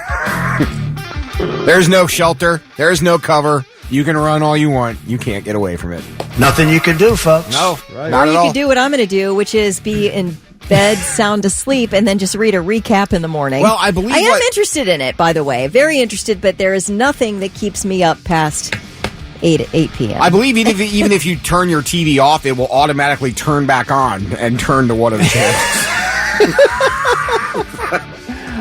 There's no shelter. There's no cover. You can run all you want. You can't get away from it. Nothing you can do, folks. No, Or not you at all. could do what I'm going to do, which is be in bed, sound asleep, and then just read a recap in the morning. Well, I believe I am interested in it, by the way. Very interested, but there is nothing that keeps me up past 8 p.m. I believe even if you turn your TV off, it will automatically turn back on and turn to one of the channels.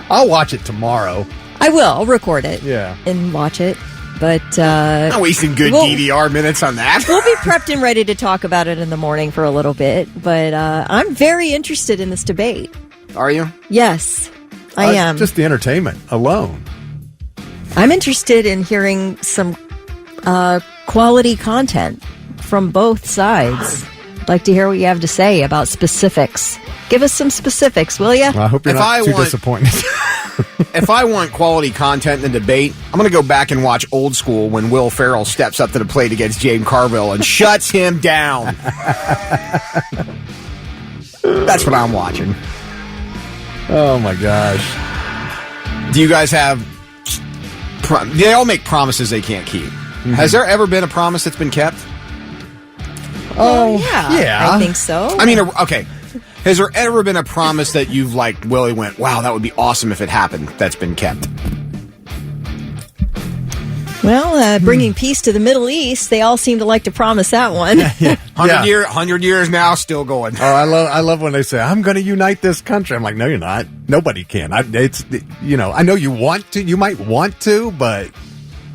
I'll watch it tomorrow. I will. I'll record it. Yeah. And watch it. But not wasting good DVR minutes on that. We'll be prepped and ready to talk about it in the morning for a little bit. But I'm very interested in this debate. Are you? Yes, I am. Just the entertainment alone. I'm interested in hearing some quality content from both sides. I'd like to hear what you have to say about specifics. Give us some specifics, will you? Well, I hope you're not too disappointed. If I want quality content in the debate, I'm going to go back and watch Old School when Will Ferrell steps up to the plate against James Carville and shuts him down. That's what I'm watching. Oh, my gosh. Do you guys have... They all make promises they can't keep. Mm-hmm. Has there ever been a promise that's been kept? Oh, yeah. I think so. I mean, okay. Has there ever been a promise that you've, like, Willie went, wow, that would be awesome if it happened, that's been kept? Well, bringing peace to the Middle East, they all seem to like to promise that one. 100 years now, still going. Oh, I love when they say, I'm going to unite this country. I'm like, no, you're not. Nobody can. I know you want to, you might want to, but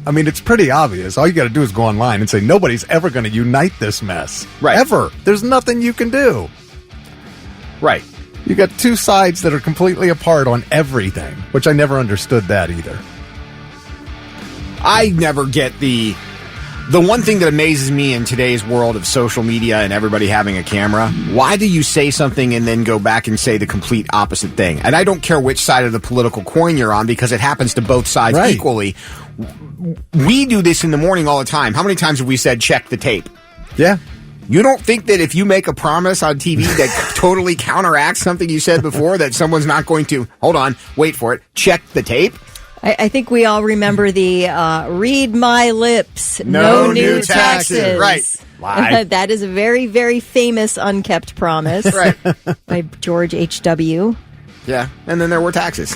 I mean, it's pretty obvious. All you got to do is go online and say, nobody's ever going to unite this mess. Right. Ever. There's nothing you can do. Right. You got two sides that are completely apart on everything, which I never understood that either. I never get the one thing that amazes me in today's world of social media and everybody having a camera. Why do you say something and then go back and say the complete opposite thing? And I don't care which side of the political coin you're on because it happens to both sides equally. We do this in the morning all the time. How many times have we said check the tape? Yeah. You don't think that if you make a promise on TV that totally counteracts something you said before, that someone's not going to, hold on, wait for it, check the tape? I think we all remember the read my lips, no new taxes. Right. Lie. That is a very, very famous unkept promise by George H.W. Yeah, and then there were taxes.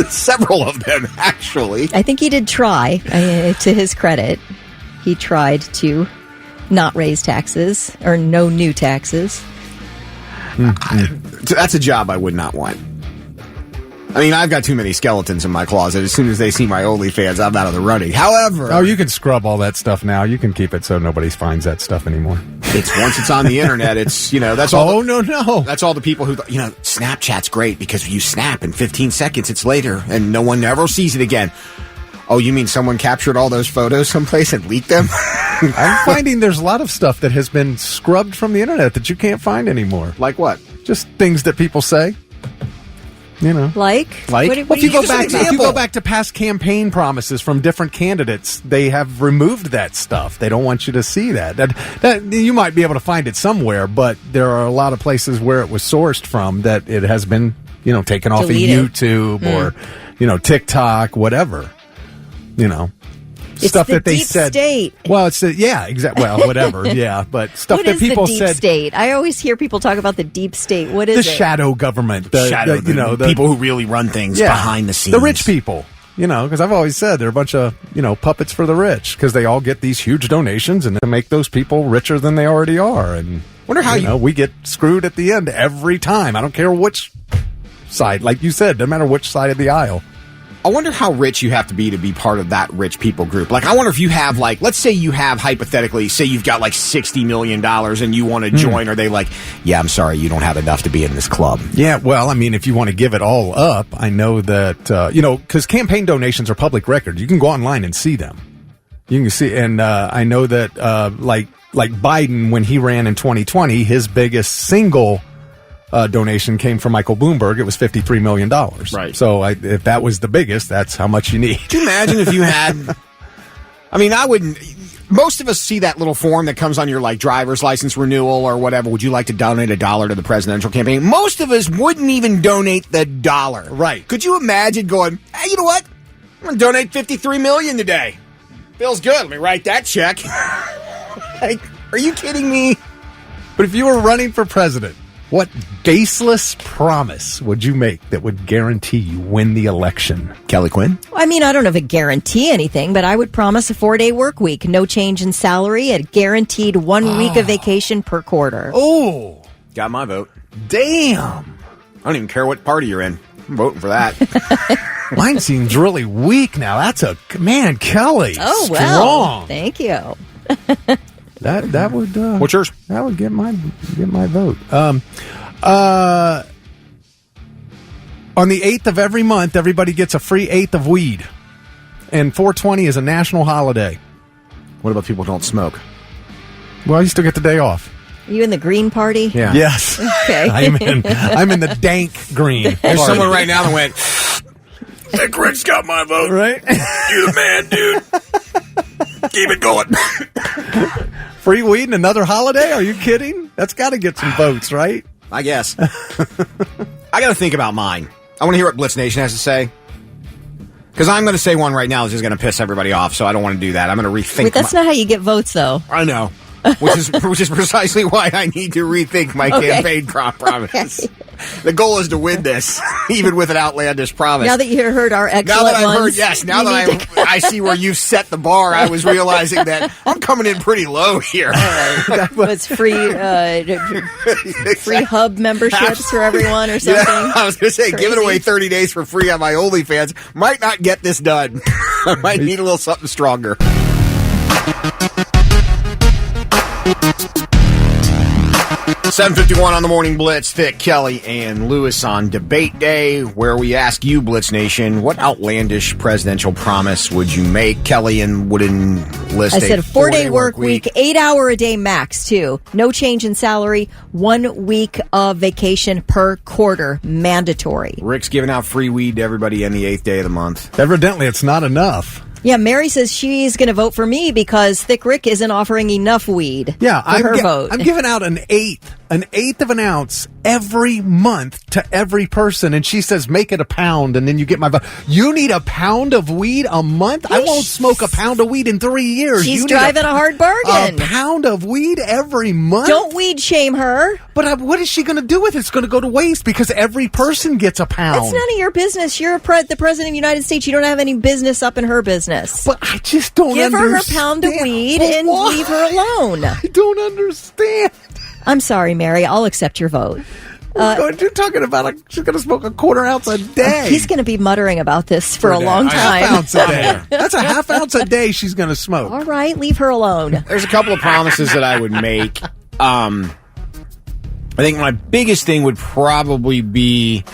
Several of them, actually. I think he did try, to his credit. He tried to not raise taxes or no new taxes. That's a job I would not want. I mean, I've got too many skeletons in my closet. As soon as they see my OnlyFans, I'm out of the running. However... Oh, you can scrub all that stuff now. You can keep it so nobody finds that stuff anymore. Once it's on the internet, it's, that's all... Oh, no. That's all the people who... Snapchat's great because you snap in 15 seconds, it's later, and no one ever sees it again. Oh, you mean someone captured all those photos someplace and leaked them? I'm finding there's a lot of stuff that has been scrubbed from the internet that you can't find anymore. Like what? Just things that people say. Like? If you go back to past campaign promises from different candidates, they have removed that stuff. They don't want you to see that. That you might be able to find it somewhere, but there are a lot of places where it was sourced from that it has been, taken off of Deleted. YouTube or, TikTok, whatever. stuff the that they deep said. State. Well, it's exactly. Well, whatever. Yeah, but stuff What that is people the deep said. state? I always hear people talk about the deep state. What is The it? shadow government. The people who really run things behind the scenes. The rich people. Because I've always said they're a bunch of, puppets for the rich because they all get these huge donations and they make those people richer than they already are. And wonder how we get screwed at the end every time. I don't care which side, like you said, no matter which side of the aisle. I wonder how rich you have to be part of that rich people group. Like, I wonder if you have, let's say you have, hypothetically, say you've got, $60 million and you want to join. Are they like, yeah, I'm sorry, you don't have enough to be in this club? Yeah, well, I mean, if you want to give it all up, I know that, because campaign donations are public record. You can go online and see them. You can see, and I know that, like Biden, when he ran in 2020, his biggest single donation came from Michael Bloomberg. It was $53 million. Right. So if that was the biggest, that's how much you need. Could you imagine if you had... I mean, I wouldn't... Most of us see that little form that comes on your, driver's license renewal or whatever. Would you like to donate $1 to the presidential campaign? Most of us wouldn't even donate the $1. Right. Could you imagine going, hey, you know what? I'm going to donate $53 million today. Feels good. Let me write that check. Are you kidding me? But if you were running for president, what baseless promise would you make that would guarantee you win the election? Kelly Quinn? I mean, I don't know if it guarantee anything, but I would promise a 4-day work week, no change in salary, a guaranteed 1 week of vacation per quarter. Oh, got my vote. Damn. I don't even care what party you're in. I'm voting for that. Mine seems really weak now. That's Kelly. Oh, strong. well. Thank you. That would. What's yours? That would get my vote. On the 8th of every month, everybody gets a free 8th of weed, and 420 is a national holiday. What about people who don't smoke? Well, you still get the day off. Are you in the green party? Yeah. Yes. Okay. I'm in the dank green. There's party. someone right now that went, Dick Rick's got my vote. Right? You the man, dude. Keep it going. Free weed and another holiday? Are you kidding? That's got to get some votes, right? I guess. I got to think about mine. I want to hear what Blitz Nation has to say. Because I'm going to say one right now that's just going to piss everybody off, so I don't want to do that. I'm going to rethink. Wait, that's not how you get votes, though. I know. Which is precisely why I need to rethink my campaign promise. Okay. The goal is to win this, even with an outlandish promise. Now that you heard our excellent now that I've ones, heard, now that I see where you've set the bar, I was realizing that I'm coming in pretty low here. It's free hub memberships for everyone or something. Yeah, I was going to say, giving away 30 days for free on my OnlyFans might not get this done. I might need a little something stronger. 7:51 on the Morning Blitz. Thick, Kelly, and Lewis on Debate Day, where we ask you, Blitz Nation, what outlandish presidential promise would you make? Kelly and would enlist I said a 4-day work week, 8-hour-a-day max, too. No change in salary, 1 week of vacation per quarter, mandatory. Rick's giving out free weed to everybody on the 8th day of the month. Evidently, it's not enough. Yeah, Mary says she's going to vote for me because Thick Rick isn't offering enough weed. Yeah, for her vote. I'm giving out an eighth of an ounce every month to every person, and she says make it a pound, and then you get my vote. You need a pound of weed a month? I won't smoke a pound of weed in 3 years. She's driving a hard bargain. A pound of weed every month? Don't weed shame her. But what is she going to do with it? It's going to go to waste because every person gets a pound. That's none of your business. You're the president of the United States. You don't have any business up in her business. But I just don't understand. Give her her pound of weed and leave her alone. I don't understand. I'm sorry, Mary. I'll accept your vote. You're talking about she's going to smoke a quarter ounce a day. He's going to be muttering about this for a long time. A half ounce a day. That's a half ounce a day she's going to smoke. All right, leave her alone. There's a couple of promises that I would make. I think my biggest thing would probably be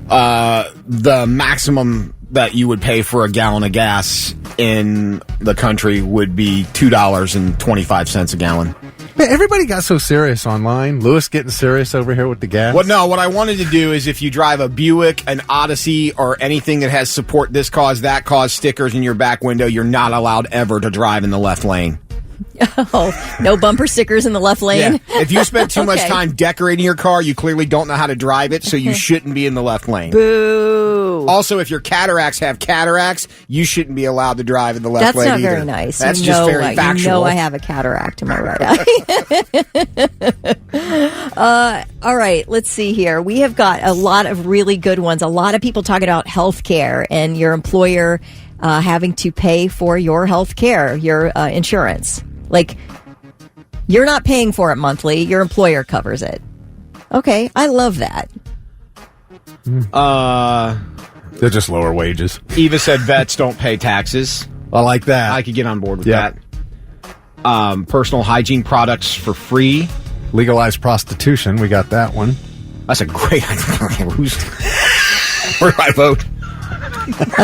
the maximum that you would pay for a gallon of gas in the country would be $2.25 a gallon. Man, everybody got so serious online. Lewis getting serious over here with the gas. Well, no, what I wanted to do is if you drive a Buick, an Odyssey, or anything that has support this cause, that cause stickers in your back window, you're not allowed ever to drive in the left lane. Oh, no bumper stickers in the left lane? Yeah. If you spend too much Okay. time decorating your car, you clearly don't know how to drive it, so you shouldn't be in the left lane. Boo. Also, if your cataracts have cataracts, you shouldn't be allowed to drive in the left That's lane not either. very nice. That's You just know, very factual. You know I have a cataract in my right eye. All right, let's see here. We have got a lot of really good ones. A lot of people talking about health care and your employer having to pay for your health care, your insurance. Like, you're not paying for it monthly. Your employer covers it. Okay, I love that. They're just lower wages. Eva said vets don't pay taxes. I like that. I could get on board with that. Personal hygiene products for free. Legalized prostitution. We got that one. That's a great idea. Where do I vote?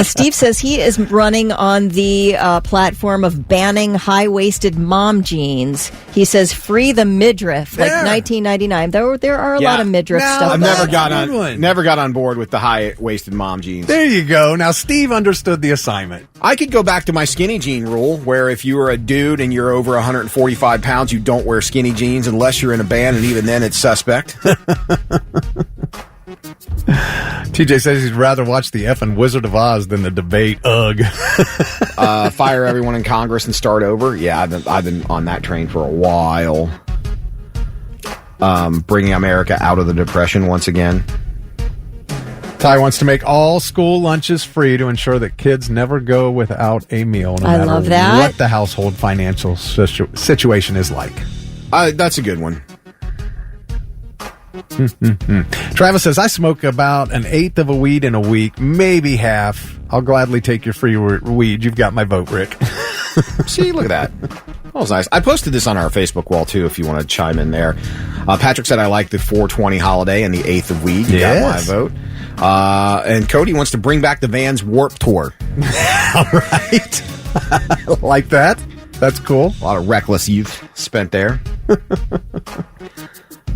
Steve says he is running on the platform of banning high-waisted mom jeans. He says free the midriff, like 1999. There are a lot of midriff stuff. I've never got on board with the high-waisted mom jeans. There you go. Now, Steve understood the assignment. I could go back to my skinny jean rule, where if you are a dude and you're over 145 pounds, you don't wear skinny jeans unless you're in a band, and even then it's suspect. TJ says he'd rather watch the effing Wizard of Oz than the debate. Ugh. Fire everyone in Congress and start over. Yeah, I've been on that train for a while. Bringing America out of the Depression once again. Ty wants to make all school lunches free to ensure that kids never go without a meal, no I matter love that. what the household financial situation is like. That's a good one. Travis says, I smoke about an eighth of a weed in a week, maybe half. I'll gladly take your free weed. You've got my vote, Rick. See, look at that. That was nice. I posted this on our Facebook wall, too, if you want to chime in there. Patrick said, I like the 420 holiday and the 8th of weed. You got my vote. And Cody wants to bring back the Vans Warped Tour. All right. Like that. That's cool. A lot of reckless youth spent there.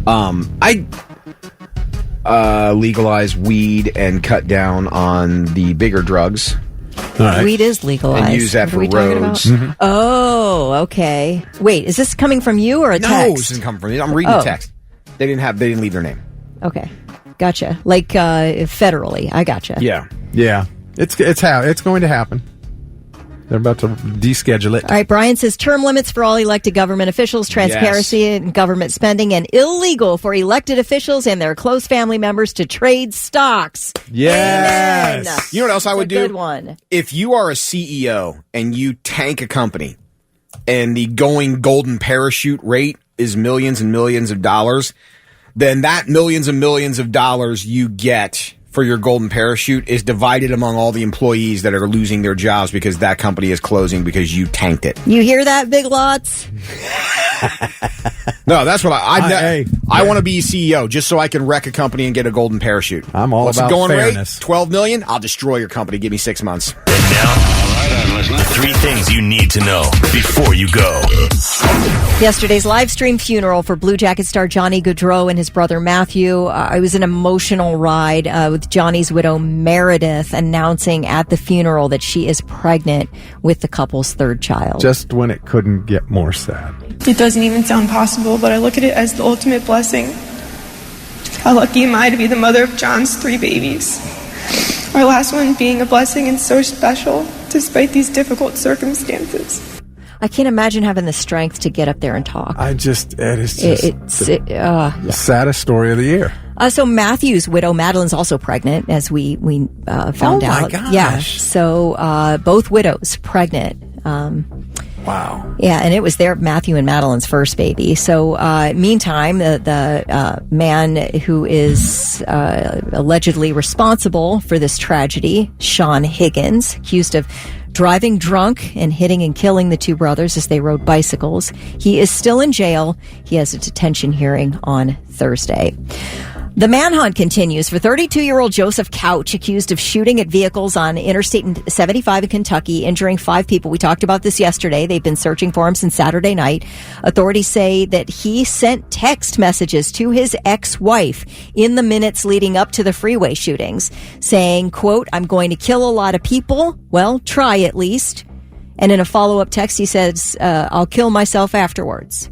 I legalize weed and cut down on the bigger drugs. Weed is legalized. And use that for roads. Mm-hmm. Oh, okay. Wait, is this coming from you or a text? No, this isn't coming from me. I'm reading the text. They didn't leave their name. Okay, gotcha. Like federally, I gotcha. Yeah. It's going to happen. They're about to deschedule it. All right, Brian says term limits for all elected government officials, transparency in government spending, and illegal for elected officials and their close family members to trade stocks. Yes. Amen. You know what else I would do? Good one. If you are a CEO and you tank a company and the going golden parachute rate is millions and millions of dollars, then that millions and millions of dollars you get for your golden parachute is divided among all the employees that are losing their jobs because that company is closing because you tanked it. You hear that, Big Lots? No, that's what I want to be CEO just so I can wreck a company and get a golden parachute. I'm all What's about the going fairness. rate? $12 million? I'll destroy your company. Give me 6 months. Three things you need to know before you go. Yesterday's live stream funeral for Blue Jacket star Johnny Gaudreau and his brother Matthew. It was an emotional ride with Johnny's widow Meredith announcing at the funeral that she is pregnant with the couple's third child. Just when it couldn't get more sad. It doesn't even sound possible, but I look at it as the ultimate blessing. How lucky am I to be the mother of John's 3 babies? Our last one being a blessing and so special, despite these difficult circumstances. I can't imagine having the strength to get up there and talk. It is just the saddest story of the year. So Matthew's widow Madeline's also pregnant, as we found out. Oh my gosh! Yeah, so both widows pregnant. Wow. Yeah, and it was Matthew and Madeline's first baby. So, meantime, the man who is allegedly responsible for this tragedy, Sean Higgins, accused of driving drunk and hitting and killing the 2 brothers as they rode bicycles. He is still in jail. He has a detention hearing on Thursday. The manhunt continues for 32-year-old Joseph Couch, accused of shooting at vehicles on Interstate 75 in Kentucky, injuring 5 people. We talked about this yesterday. They've been searching for him since Saturday night. Authorities say that he sent text messages to his ex-wife in the minutes leading up to the freeway shootings, saying, quote, "I'm going to kill a lot of people. Well, try at least." And in a follow-up text, he says, I'll kill myself afterwards.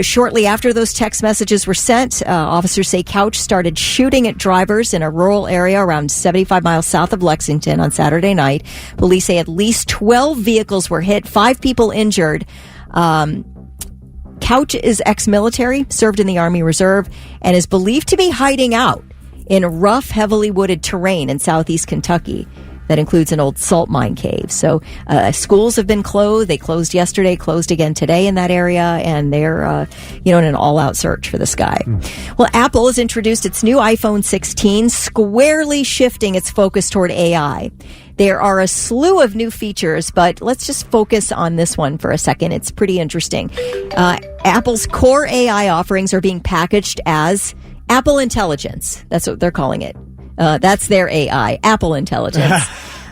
Shortly after those text messages were sent, officers say Couch started shooting at drivers in a rural area around 75 miles south of Lexington on Saturday night. Police say at least 12 vehicles were hit, 5 people injured. Couch is ex-military, served in the Army Reserve, and is believed to be hiding out in rough, heavily wooded terrain in southeast Kentucky. That includes an old salt mine cave. So schools have been closed. They closed yesterday, closed again today in that area, and they're in an all-out search for this guy. Well, Apple has introduced its new iPhone 16, squarely shifting its focus toward AI. There are a slew of new features, but let's just focus on this one for a second. It's pretty interesting. Apple's core AI offerings are being packaged as Apple Intelligence. That's what they're calling it. That's their AI, Apple Intelligence.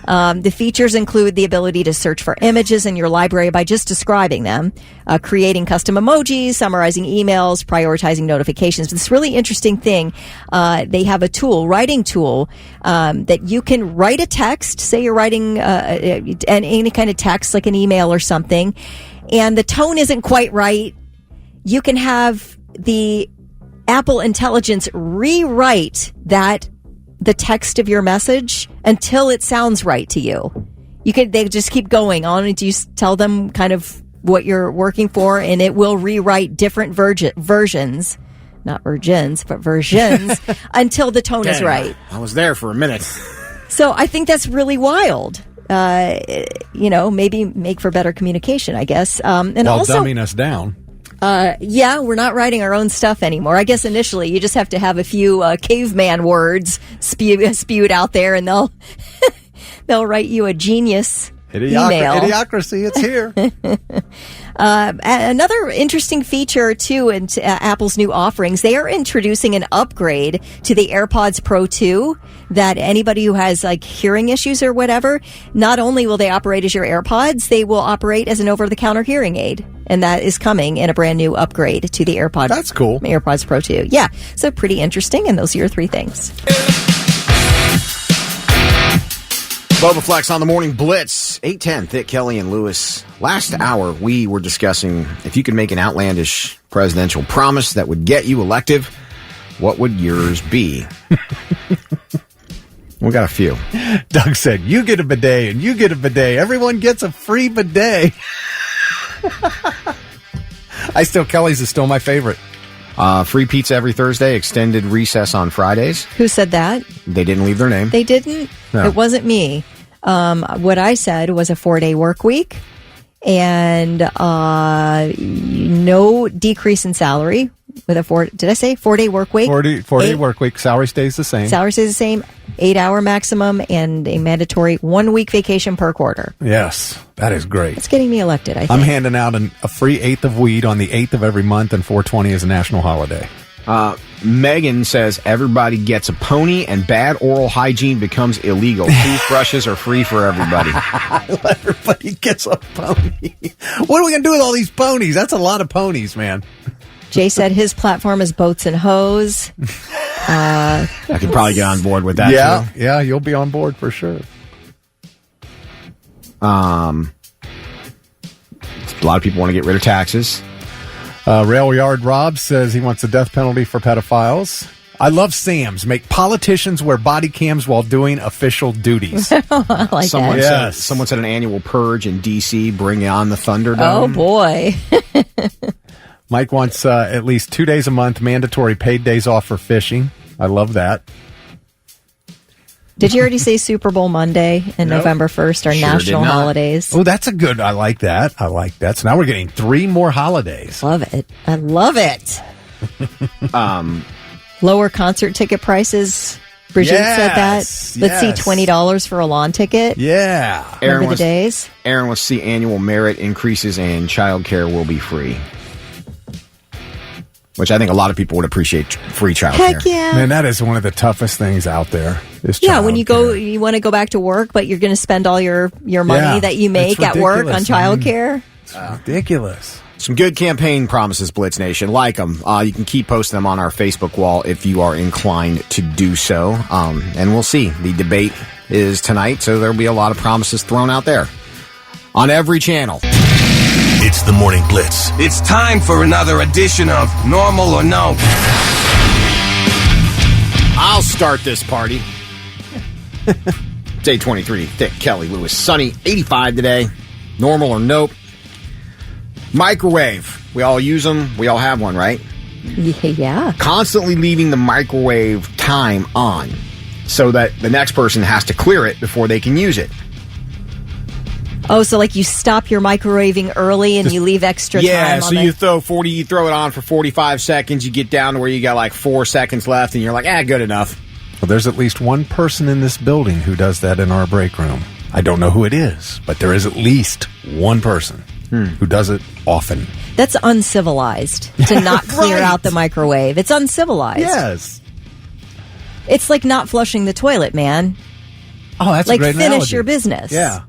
The features include the ability to search for images in your library by just describing them, creating custom emojis, summarizing emails, prioritizing notifications. This really interesting thing, they have a tool, writing tool, that you can write a text, say you're writing any kind of text, like an email or something, and the tone isn't quite right. You can have the Apple Intelligence rewrite the text of your message until it sounds right to you. They just keep going on and you tell them kind of what you're working for, and it will rewrite different versions, not virgins, but versions until the tone is right. I was there for a minute. So I think that's really wild. Maybe make for better communication, I guess. And while also dumbing us down. We're not writing our own stuff anymore. I guess initially you just have to have a few caveman words spewed out there, and they'll write you a genius email. Idiocracy, it's here. Another interesting feature, too, in Apple's new offerings, they are introducing an upgrade to the AirPods Pro 2 that anybody who has hearing issues or whatever, not only will they operate as your AirPods, they will operate as an over-the-counter hearing aid. And that is coming in a brand new upgrade to the AirPods. That's cool. AirPods Pro 2. Yeah. So pretty interesting. And those are your 3 things. Bubba Flex on the Morning Blitz. 8:10, Thick, Kelly, and Lewis. Last hour, we were discussing if you could make an outlandish presidential promise that would get you elected, what would yours be? We got a few. Doug said, you get a bidet and you get a bidet. Everyone gets a free bidet. Kelly's is still my favorite. Free pizza every Thursday, extended recess on Fridays. Who said that? They didn't leave their name. They didn't? No. It wasn't me. What I said was a 4-day work week and no decrease in salary with a 4-day work week? 4-day work week. Salary stays the same. Salary stays the same. 8-hour maximum and a mandatory 1-week vacation per quarter. Yes, that is great. It's getting me elected, I think. I'm handing out a free 8th of weed on the 8th of every month, and 420 is a national holiday. Megan says everybody gets a pony and bad oral hygiene becomes illegal. Toothbrushes are free for everybody. Everybody gets a pony. What are we going to do with all these ponies? That's a lot of ponies, man. Jay said his platform is boats and hoes. I could probably get on board with that, too. Yeah, you'll be on board for sure. A lot of people want to get rid of taxes. Rail Yard Rob says he wants the death penalty for pedophiles. I love Sam's. Make politicians wear body cams while doing official duties. I like someone that. Someone said an annual purge in D.C. Bring on the Thunderdome. Oh, boy. Mike wants at least 2 days a month mandatory paid days off for fishing. I love that. Did you already say Super Bowl Monday and November 1st are national holidays? Oh, that's a good. I like that. So now we're getting 3 more holidays. Love it. I love it. Lower concert ticket prices. Brigitte said that. Let's see, $20 for a lawn ticket. Yeah. Remember the days? Aaron wants to see annual merit increases and childcare will be free. Which I think a lot of people would appreciate free childcare. Heck yeah. Man, that is one of the toughest things out there. When you want to go back to work, but you're going to spend all your money that you make at work on childcare. It's ridiculous. Some good campaign promises, Blitz Nation. Like them. You can keep posting them on our Facebook wall if you are inclined to do so. And we'll see. The debate is tonight, so there'll be a lot of promises thrown out there. on every channel. It's the Morning Blitz. It's time for another edition of Normal or No. I'll start this party. Day 23, thick, Kelly, Lewis, sunny, 85 today. Normal or nope. Microwave. We all use them. We all have one, right? Yeah. Constantly leaving the microwave time on so that the next person has to clear it before they can use it. Oh, so like you stop your microwaving early and you leave extra time on Yeah, so it? you throw it on for 45 seconds, you get down to where you got like 4 seconds left, and you're like, good enough. Well, there's at least one person in this building who does that in our break room. I don't know who it is, but there is at least one person who does it often. That's uncivilized to not clear Right. out the microwave. It's uncivilized. Yes. It's like not flushing the toilet, man. Oh, that's like a great finish analogy. your business. Yeah.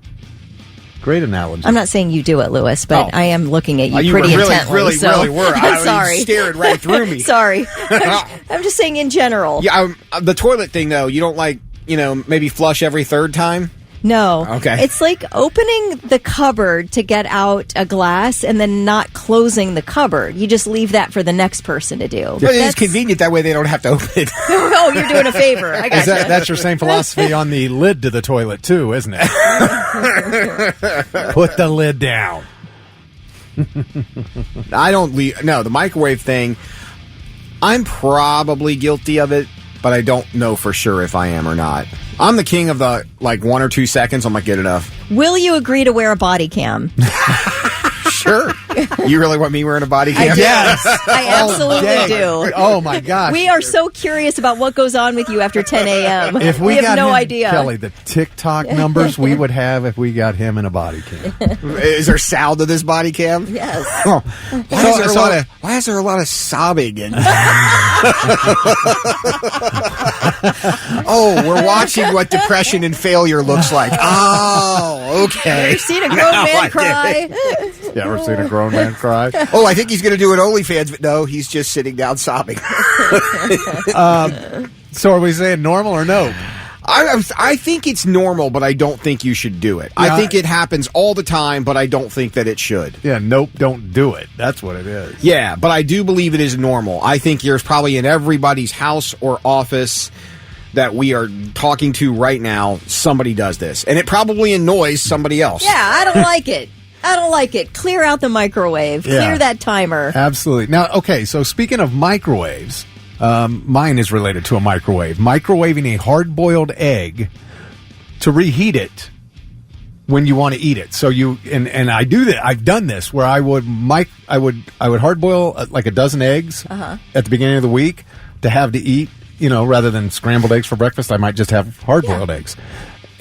Great analogy. I'm not saying you do it, Lewis, but I am looking at you You pretty were really, intently. really, so. really were. I'm sorry. You stared right through me. Sorry. I'm just saying in general. Yeah, the toilet thing, though, you don't maybe flush every third time? No. Okay. It's like opening the cupboard to get out a glass and then not closing the cupboard. You just leave that for the next person to do. But it's convenient. That way they don't have to open it. Oh, you're doing a favor. I got That's your same philosophy on the lid to the toilet, too, isn't it? Put the lid down. I don't leave. No, the microwave thing, I'm probably guilty of it, but I don't know for sure if I am or not. I'm the king of the 1 or 2 seconds. I'm like, good enough. Will you agree to wear a body cam? Sure. You really want me wearing a body cam? I do. Yes. I absolutely do. Oh, my gosh. We are so curious about what goes on with you after 10 a.m. If we have got no him, idea. Kelly, the TikTok numbers we would have if we got him in a body cam. Is there sound to this body cam? Yes. Oh. Why is there a lot of sobbing? And oh, we're watching what depression and failure looks like. Oh, okay. You've seen a grown man cry. You ever seen a grown man cry? Oh, I think he's going to do an OnlyFans, but no, he's just sitting down sobbing. So are we saying normal or no? I think it's normal, but I don't think you should do it. Yeah, I think it happens all the time, but I don't think that it should. Yeah, nope, don't do it. That's what it is. Yeah, but I do believe it is normal. I think there's probably in everybody's house or office that we are talking to right now, somebody does this. And it probably annoys somebody else. Yeah, I don't like it. I don't like it. Clear out the microwave. Yeah. Clear that timer. Absolutely. Now, okay, so speaking of microwaves, mine is related to a microwave. Microwaving a hard-boiled egg to reheat it when you want to eat it. So you and I do that. I've done this where I would hard boil like a dozen eggs at the beginning of the week to have to eat. Rather than scrambled eggs for breakfast, I might just have hard boiled eggs.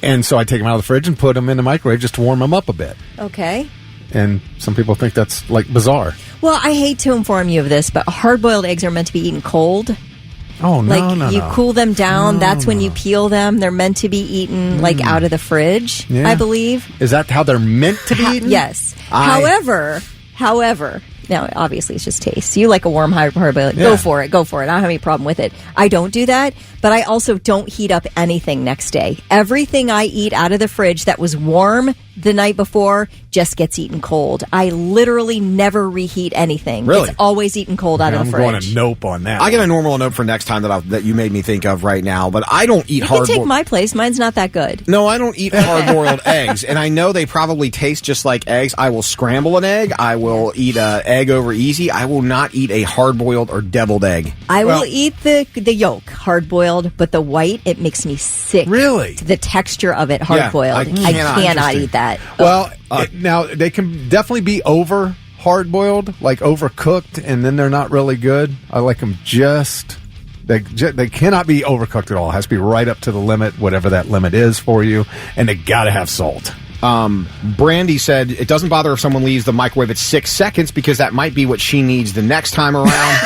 And so I take them out of the fridge and put them in the microwave just to warm them up a bit. Okay. And some people think that's bizarre. Well, I hate to inform you of this, but hard-boiled eggs are meant to be eaten cold. Oh, no, no. You cool them down. That's when you peel them. They're meant to be eaten out of the fridge, Yeah. I believe. Is that how they're meant to be eaten? Yes. However, now obviously it's just taste. You like a warm hard-boiled. Yeah. Go for it. I don't have any problem with it. I don't do that, but I also don't heat up anything next day. Everything I eat out of the fridge that was warm the night before just gets eaten cold. I literally never reheat anything. Really? It's always eaten cold out of the fridge. I'm going to nope on that. I get a normal note for next time that you made me think of right now, but I don't eat You hard can take my place. Mine's not that good. No, I don't eat hard-boiled eggs, and I know they probably taste just like eggs. I will scramble an egg. I will eat an egg over easy. I will not eat a hard-boiled or deviled egg. I will eat the yolk hard-boiled, but the white, it makes me sick. Really? The texture of it hard-boiled. Yeah, I cannot eat that. Well, now they can definitely be over hard-boiled, like overcooked, and then they're not really good. I like them they cannot be overcooked at all. It has to be right up to the limit, whatever that limit is for you, and they got to have salt. Brandy said it doesn't bother if someone leaves the microwave at 6 seconds because that might be what she needs the next time around.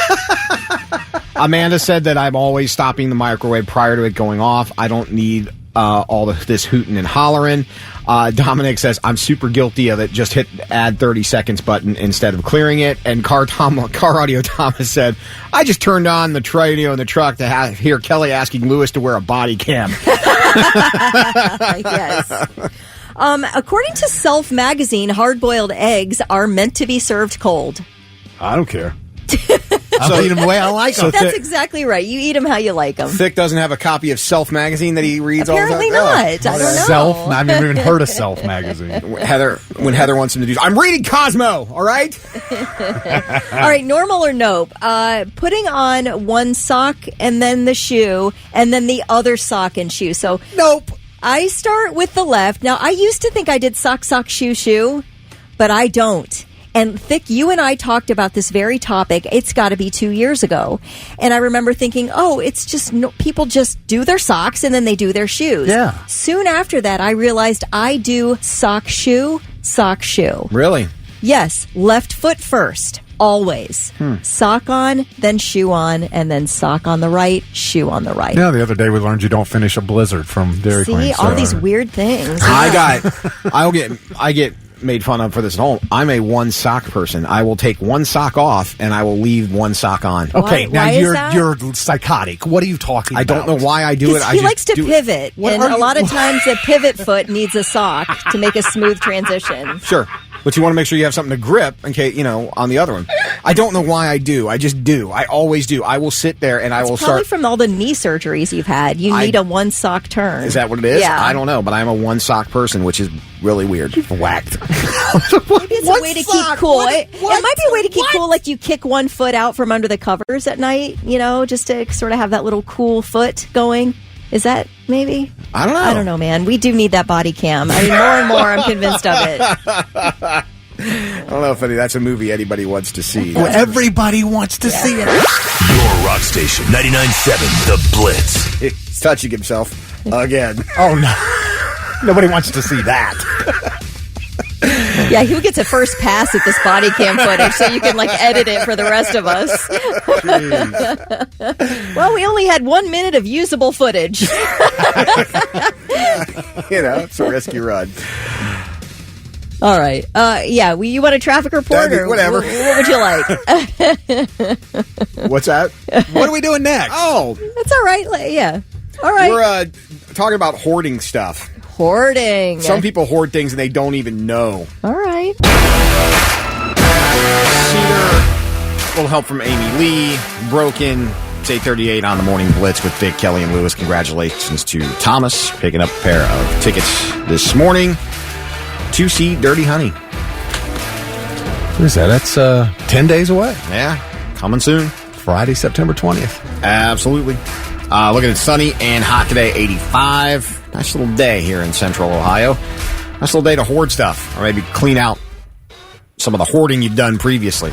Amanda said that I'm always stopping the microwave prior to it going off. I don't need all this hooting and hollering. Dominic says I'm super guilty of it. Just hit add 30 seconds button instead of clearing it. And Car Audio Thomas said I just turned on the radio in the truck to hear Kelly asking Lewis to wear a body cam. Yes. According to Self magazine, hard-boiled eggs are meant to be served cold. I don't care. I'll eat them the way I like them. That's exactly right. You eat them how you like them. Thick doesn't have a copy of Self magazine that he reads Apparently all the time? not. I don't know. Self? I've never even heard of Self magazine. When Heather wants him to do, I'm reading Cosmo, all right? All right, normal or nope? Putting on one sock and then the shoe and then the other sock and shoe. So nope. I start with the left. Now, I used to think I did sock, shoe, shoe, but I don't. And Thick, you and I talked about this very topic. It's got to be 2 years ago. And I remember thinking, it's just people just do their socks and then they do their shoes. Yeah. Soon after that, I realized I do sock, shoe. Really? Yes. Left foot first. Always. Sock on, then shoe on, and then sock on the right, shoe on the right. Yeah, the other day we learned you don't finish a Blizzard from Dairy Queen. See, all these weird things. I get made fun of for this at home. I'm a one sock person. I will take one sock off and I will leave one sock on. Okay, now you're psychotic. What are you talking about? I don't know why I do it. He likes to pivot, and a lot of times a pivot foot needs a sock to make a smooth transition. Sure. But you want to make sure you have something to grip in case, on the other one. I don't know why I do. I just do. I always do. I will sit there and I will probably start. from all the knee surgeries you've had. You need a one sock turn. Is that what it is? Yeah. I don't know, but I'm a one sock person, which is really weird. You've whacked. Maybe it's a way to keep cool. It might be a way to keep cool, like you kick one foot out from under the covers at night, just to sort of have that little cool foot going. Is that maybe? I don't know. I don't know, man. We do need that body cam. I mean, more and more I'm convinced of it. I don't know if that's a movie anybody wants to see. Well, everybody wants to see it. Your rock station, 99.7 The Blitz. He's touching himself again. Oh, no. Nobody wants to see that. Yeah, who gets a first pass at this body cam footage so you can edit it for the rest of us? Well, we only had 1 minute of usable footage. It's a risky run. All right. You want a traffic report or whatever? What would you like? What's that? What are we doing next? Oh, that's all right. Yeah. All right. We're talking about hoarding stuff. Hoarding. Some people hoard things and they don't even know. All right. Cedar, a little help from Amy Lee. Broken. It's 8:38 on the Morning Blitz with Vic, Kelly, and Lewis. Congratulations to Thomas picking up a pair of tickets this morning to see Dirty Honey. What is that? That's 10 days away. Yeah, coming soon. Friday, September 20th. Absolutely. Looking at sunny and hot today, 85. Nice little day here in central Ohio. Nice little day to hoard stuff, or maybe clean out some of the hoarding you've done previously.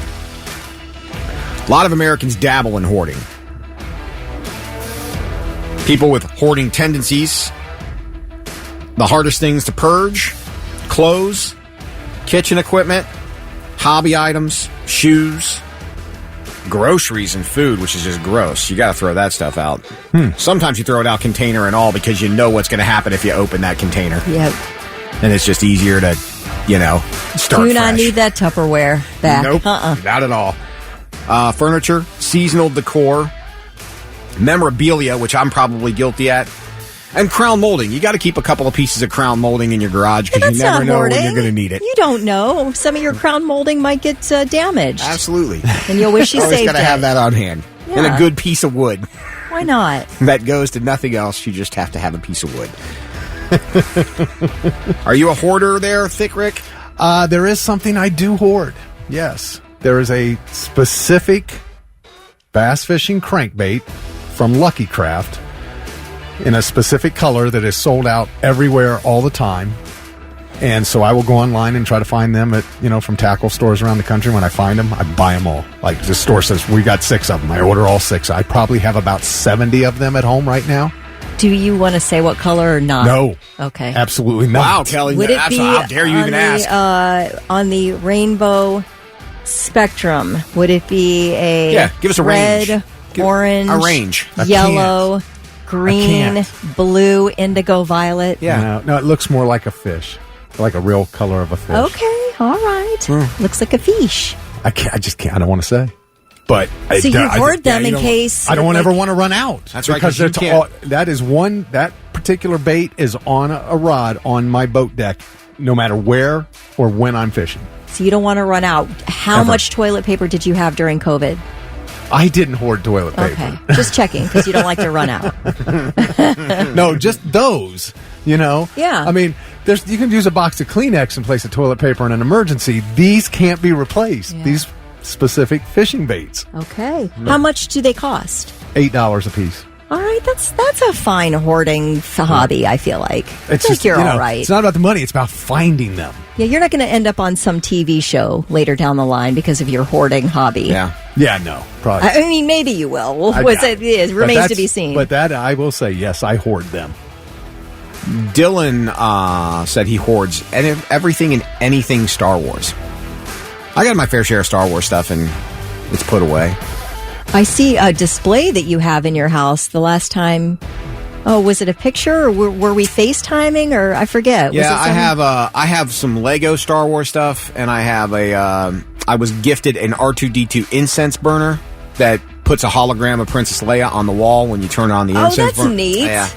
A lot of Americans dabble in hoarding. People with hoarding tendencies. The hardest things to purge: clothes, kitchen equipment, hobby items, shoes, groceries and food, which is just gross. You got to throw that stuff out. Sometimes you throw it out container and all because you know what's going to happen if you open that container. Yep. And it's just easier to, start Do not fresh. need that Tupperware back. Nope, not at all. Furniture, seasonal decor, memorabilia, which I'm probably guilty at, and crown molding. You got to keep a couple of pieces of crown molding in your garage because you never know when you're going to need it. You don't know. Some of your crown molding might get damaged. Absolutely. And you'll wish you saved it. Always got to have that on hand. Yeah. And a good piece of wood. Why not? That goes to nothing else. You just have to have a piece of wood. Are you a hoarder there, Thick Rick? There is something I do hoard. Yes. There is a specific bass fishing crankbait from Lucky Craft in a specific color that is sold out everywhere all the time. And so I will go online and try to find them at, from tackle stores around the country. When I find them, I buy them all. Like the store says, we got 6 of them. I order all 6. I probably have about 70 of them at home right now. Do you want to say what color or not? No. Okay. Absolutely not. Wow, Kelly. Would it be how dare you even ask? On the rainbow spectrum, would it be a give us a red, range. orange, a range. yellow, green, blue, indigo, violet? Yeah. No, it looks more like a fish. Like a real color of a fish. Okay, all right. Looks like a fish. I just can't. I don't want to say. But so you hoard them in case I don't ever want to run out. That's right. Because that particular bait is on a rod on my boat deck, no matter where or when I'm fishing. So you don't want to run out. How much toilet paper did you have during COVID? I didn't hoard toilet paper. Okay, just checking because you don't like to run out. No, just those. Yeah. I mean, you can use a box of Kleenex in place of toilet paper in an emergency. These can't be replaced. Yeah. These specific fishing baits. Okay. How much do they cost? $8 a piece. All right, that's a fine hoarding hobby, I feel like. It's just, you're all right. It's not about the money, it's about finding them. Yeah, you're not going to end up on some TV show later down the line because of your hoarding hobby. Yeah, no, probably. I mean, maybe you will. It remains to be seen. But that, I will say, yes, I hoard them. Dylan said he hoards everything and anything Star Wars. I got my fair share of Star Wars stuff, and it's put away. I see a display that you have in your house. The last time, was it a picture, or were we FaceTiming, or I forget? Yeah, I have some Lego Star Wars stuff, and I have I was gifted an R2-D2 incense burner that puts a hologram of Princess Leia on the wall when you turn on the incense burner. Oh, that's neat. Yeah,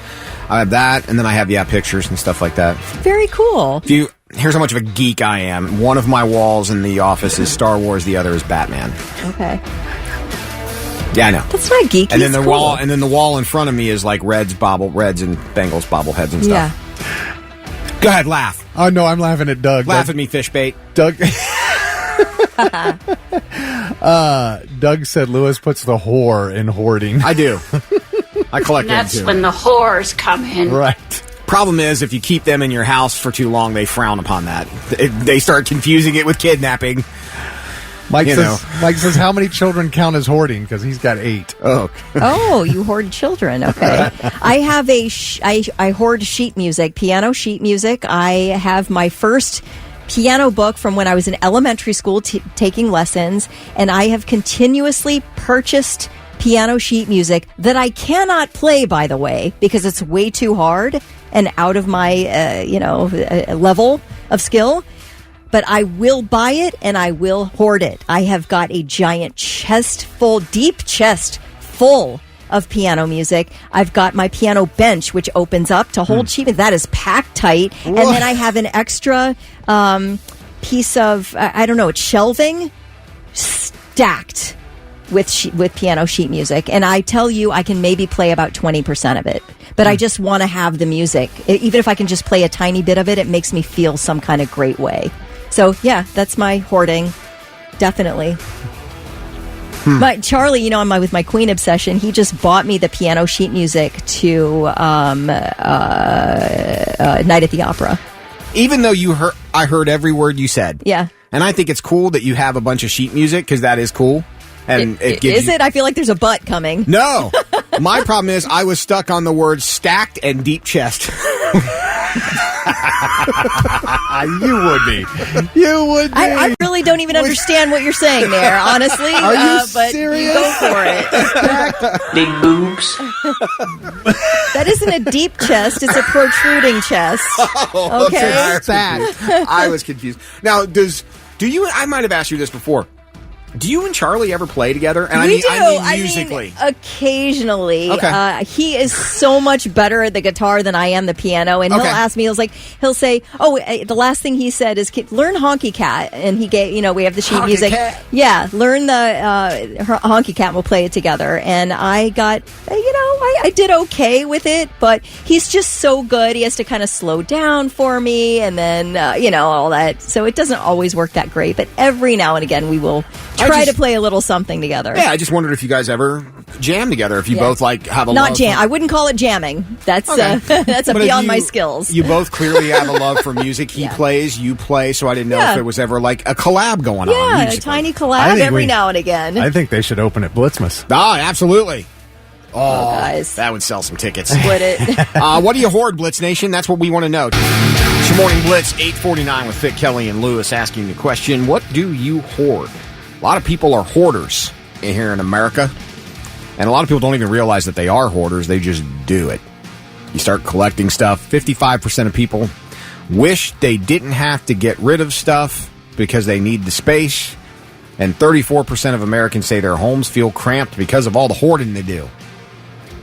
I have that, and then I have pictures and stuff like that. Very cool. Here's how much of a geek I am. One of my walls in the office is Star Wars, the other is Batman. Okay. Yeah, I know. That's not geeky. And then the wall in front of me is like Reds and Bengals bobbleheads and stuff. Yeah. Go ahead, laugh. Oh no, I'm laughing at Doug. Laugh at me, fish bait. Doug. Doug said Lewis puts the whore in hoarding. I do. I collect them too. That's when the whores come in. Right. Problem is, if you keep them in your house for too long, they frown upon that. They start confusing it with kidnapping. Mike says, how many children count as hoarding? Because he's got 8. Oh, oh, you hoard children. Okay. I have I hoard sheet music, piano sheet music. I have my first piano book from when I was in elementary school taking lessons, and I have continuously purchased piano sheet music that I cannot play, by the way, because it's way too hard and out of my level of skill. But I will buy it and I will hoard it. I have got a giant deep chest full of piano music. I've got my piano bench, which opens up to hold sheet. That is packed tight. And then I have an extra piece of, it's shelving stacked with piano sheet music. And I tell you, I can maybe play about 20% of it. But I just want to have the music. Even if I can just play a tiny bit of it, it makes me feel some kind of great way. So, yeah, that's my hoarding. Definitely. Charlie, with my Queen obsession, he just bought me the piano sheet music to Night at the Opera. Even though I heard every word you said. Yeah. And I think it's cool that you have a bunch of sheet music, because that is cool. And it gives it? I feel like there's a butt coming. No. My problem is I was stuck on the words stacked and deep chest. You would be. I really don't even understand what you're saying there, honestly. Are you but serious? Go for it. Big boobs. That isn't a deep chest; it's a protruding chest. Oh, okay. Stacked. I was confused. Now, I might have asked you this before. Do you and Charlie ever play together? And we do. I mean musically. Occasionally. Okay. He is so much better at the guitar than I am the piano. And he'll ask me, he'll say, the last thing he said is, learn Honky Cat. And he gave, we have the sheet music. Cat. Yeah, learn the Honky Cat and we'll play it together. And I got, I did okay with it, but he's just so good. He has to kind of slow down for me and then, all that. So it doesn't always work that great. But every now and again, we will try to play a little something together. Yeah, I just wondered if you guys ever jam together. If you both have a not love jam. for... I wouldn't call it jamming. That's that's beyond my skills. You both clearly have a love for music. He plays, you play. So I didn't know if there was ever like a collab going on. Yeah, a tiny collab every now and again. I think they should open at Blitzmas. Oh, absolutely. Oh, guys, that would sell some tickets. Would it? What do you hoard, Blitz Nation? That's what we want to know. It's your morning Blitz, 8:49 with Fit Kelly and Lewis asking the question: what do you hoard? A lot of people are hoarders here in America, and a lot of people don't even realize that they are hoarders. They just do it. You start collecting stuff. 55% of people wish they didn't have to get rid of stuff because they need the space, and 34% of Americans say their homes feel cramped because of all the hoarding they do.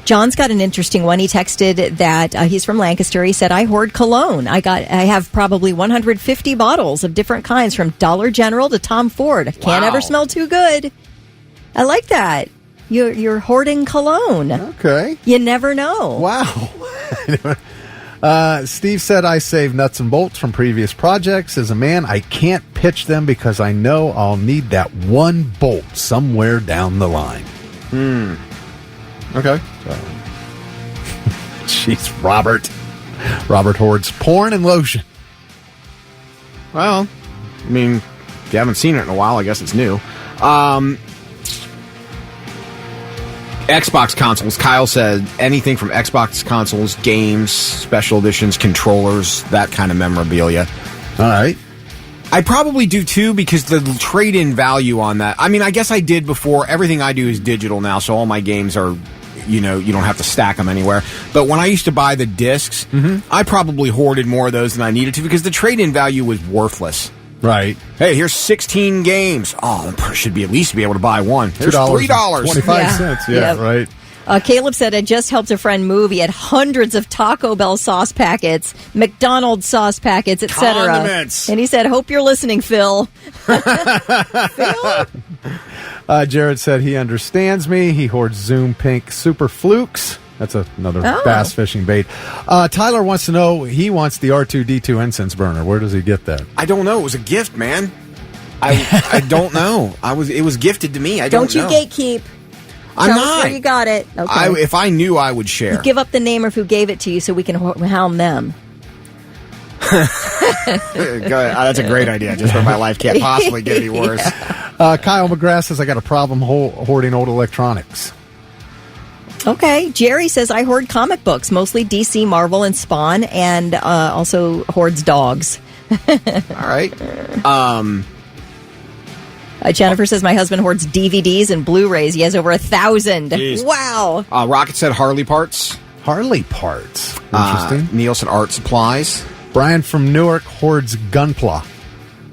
John's got an interesting one. He texted that he's from Lancaster. He said, I hoard cologne. I have probably 150 bottles of different kinds from Dollar General to Tom Ford. Can't ever smell too good. I like that. You're hoarding cologne. Okay. You never know. Wow. Steve said, I save nuts and bolts from previous projects. As a man, I can't pitch them because I know I'll need that one bolt somewhere down the line. Okay. Jeez, Robert. Robert hoards porn and lotion. Well, I mean, if you haven't seen it in a while, I guess it's new. Xbox consoles. Kyle said anything from Xbox consoles, games, special editions, controllers, that kind of memorabilia. All right. I probably do too, because the trade-in value on that. I mean, I guess I did before. Everything I do is digital now, so all my games are, you don't have to stack them anywhere. But when I used to buy the discs, I probably hoarded more of those than I needed to, because the trade-in value was worthless. Right. Hey, here's 16 games. Oh, I should be at least be able to buy one. There's $3. 25 cents. Yeah, right. Caleb said, I just helped a friend move. He had hundreds of Taco Bell sauce packets, McDonald's sauce packets, etc. Condiments. And he said, hope you're listening, Phil. Phil? Jared said he understands me. He hoards Zoom Pink Super Flukes. That's another bass fishing bait. Tyler wants to know, he wants the R2-D2 incense burner. Where does he get that? I don't know. It was a gift, man. I don't know. It was gifted to me. I don't know. Don't you gatekeep. I'm Tell not. us where you got it. Okay. If I knew, I would share. You give up the name of who gave it to you so we can hound them. Go ahead. That's a great idea. Just where my life can't possibly get any worse. Kyle McGrath says, I got a problem hoarding old electronics. Okay. Jerry says, I hoard comic books, mostly DC, Marvel, and Spawn, and also hoards dogs. All right. Jennifer says, my husband hoards DVDs and Blu-rays. He has over 1,000. Jeez. Wow. Rocket said Harley parts. Harley parts. Interesting. Neil said art supplies. Brian from Newark hoards Gunpla,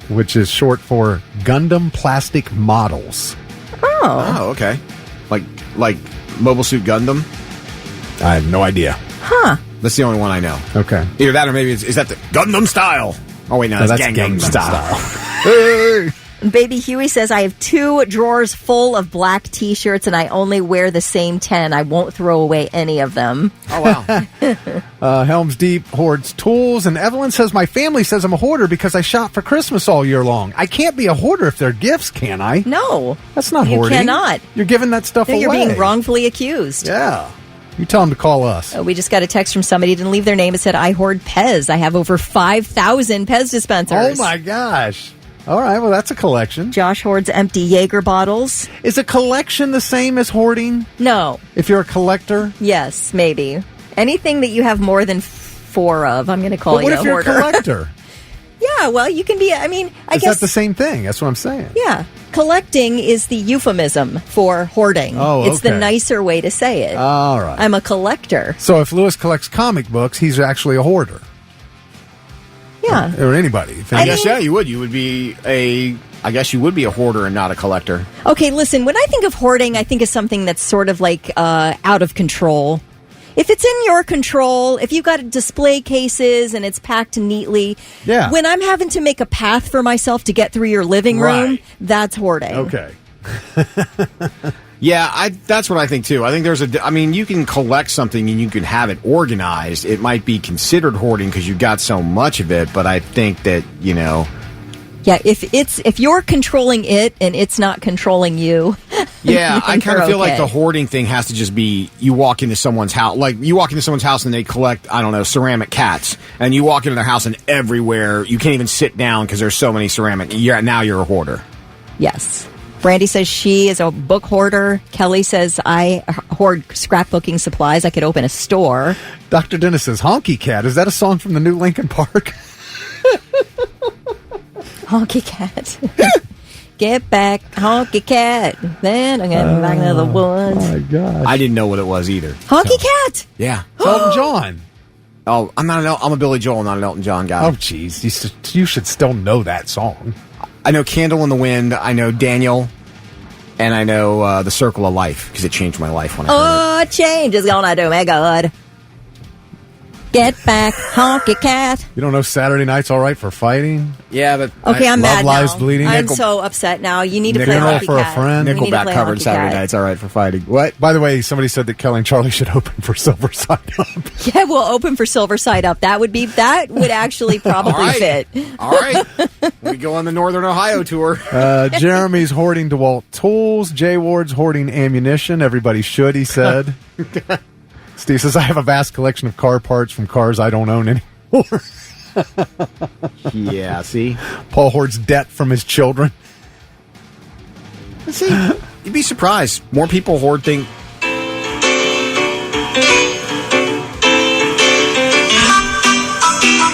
which is short for Gundam Plastic Models. Oh, okay. Like Mobile Suit Gundam? I have no idea. Huh. That's the only one I know. Okay. Either that or maybe is that the Gundam style? Oh, wait, no, that's Gangnam style. Hey! Baby Huey says, I have 2 drawers full of black T-shirts, and I only wear the same 10. I won't throw away any of them. Oh, wow. Helms Deep hoards tools, and Evelyn says, my family says I'm a hoarder because I shop for Christmas all year long. I can't be a hoarder if they're gifts, can I? No. That's not hoarding. You cannot. You're giving that stuff away. You're being wrongfully accused. Yeah. You tell them to call us. We just got a text from somebody, didn't leave their name. It said, I hoard Pez. I have over 5,000 Pez dispensers. Oh, my gosh. All right, well, that's a collection. Josh hoards empty Jaeger bottles. Is a collection the same as hoarding? No. If you're a collector? Yes, maybe. Anything that you have more than 4 of, I'm going to call you a hoarder. What if you're a collector? Yeah, well, you can be, I mean, I guess. Is that the same thing? That's what I'm saying. Yeah. Collecting is the euphemism for hoarding. Oh, It's the nicer way to say it. All right. I'm a collector. So if Lewis collects comic books, he's actually a hoarder. Yeah. Or anybody. I guess, yeah, you would. You would be I guess you would be a hoarder and not a collector. Okay, listen, when I think of hoarding, I think of something that's sort of like out of control. If it's in your control, if you've got display cases and it's packed neatly, when I'm having to make a path for myself to get through your living room, that's hoarding. Okay. Yeah, that's what I think too. I think you can collect something and you can have it organized. It might be considered hoarding because you've got so much of it, but I think that, Yeah, if you're controlling it and it's not controlling you. Yeah, I kind of feel like the okay. hoarding thing has to just be you walk into someone's house. Like you walk into someone's house and they collect, I don't know, ceramic cats. And you walk into their house and everywhere, you can't even sit down because there's so many ceramic. Now you're a hoarder. Yes. Brandy says she is a book hoarder. Kelly says I hoard scrapbooking supplies. I could open a store. Dr. Dennis says, Honky Cat. Is that a song from the new Linkin Park? Honky Cat. Get back, Honky Cat. Then I'm getting back into the woods. Oh, my gosh. I didn't know what it was either. Honky Cat? Yeah. It's Elton John. Oh, I'm a Billy Joel, not an Elton John guy. Oh, jeez. You should still know that song. I know Candle in the Wind. I know Daniel. And I know The Circle of Life, because it changed my life when I heard it. Oh, change is gonna do me good. Get back, honky cat. You don't know Saturday Night's all right for fighting? Yeah, but Okay, I'm mad Love Lies now. Bleeding. I'm so upset now. You need to play Nickel Honky for a Cat. friend. We need to Nickelback play covered Honky Saturday Cat. Night's all right for fighting. What? By the way, somebody said that Kelly and Charlie should open for Silver Side Up. Yeah, we'll open for Silver Side Up. That would actually probably All right. fit. All right. We go on the Northern Ohio tour. Jeremy's hoarding DeWalt tools. Jay Ward's hoarding ammunition. Everybody should, he said. Steve says, I have a vast collection of car parts from cars I don't own anymore. Yeah, see? Paul hoards debt from his children. See, you'd be surprised. More people hoard things.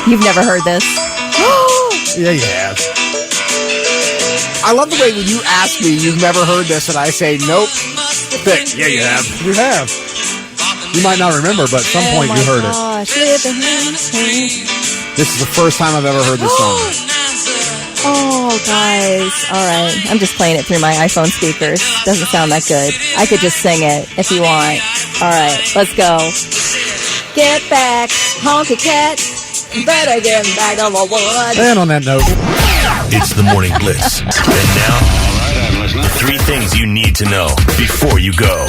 You've never heard this. Yeah, you have. I love the way when you ask me, you've never heard this, and I say, nope. Yeah, you have. You have. You might not remember, but at some point you heard it. This is the first time I've ever heard this song. Oh, guys. All right. I'm just playing it through my iPhone speakers. Doesn't sound that good. I could just sing it if you want. All right. Let's go. Get back, honky cat. Better get back on the wood. And on that note, It's the Morning Blitz. And now, the 3 things you need to know before you go.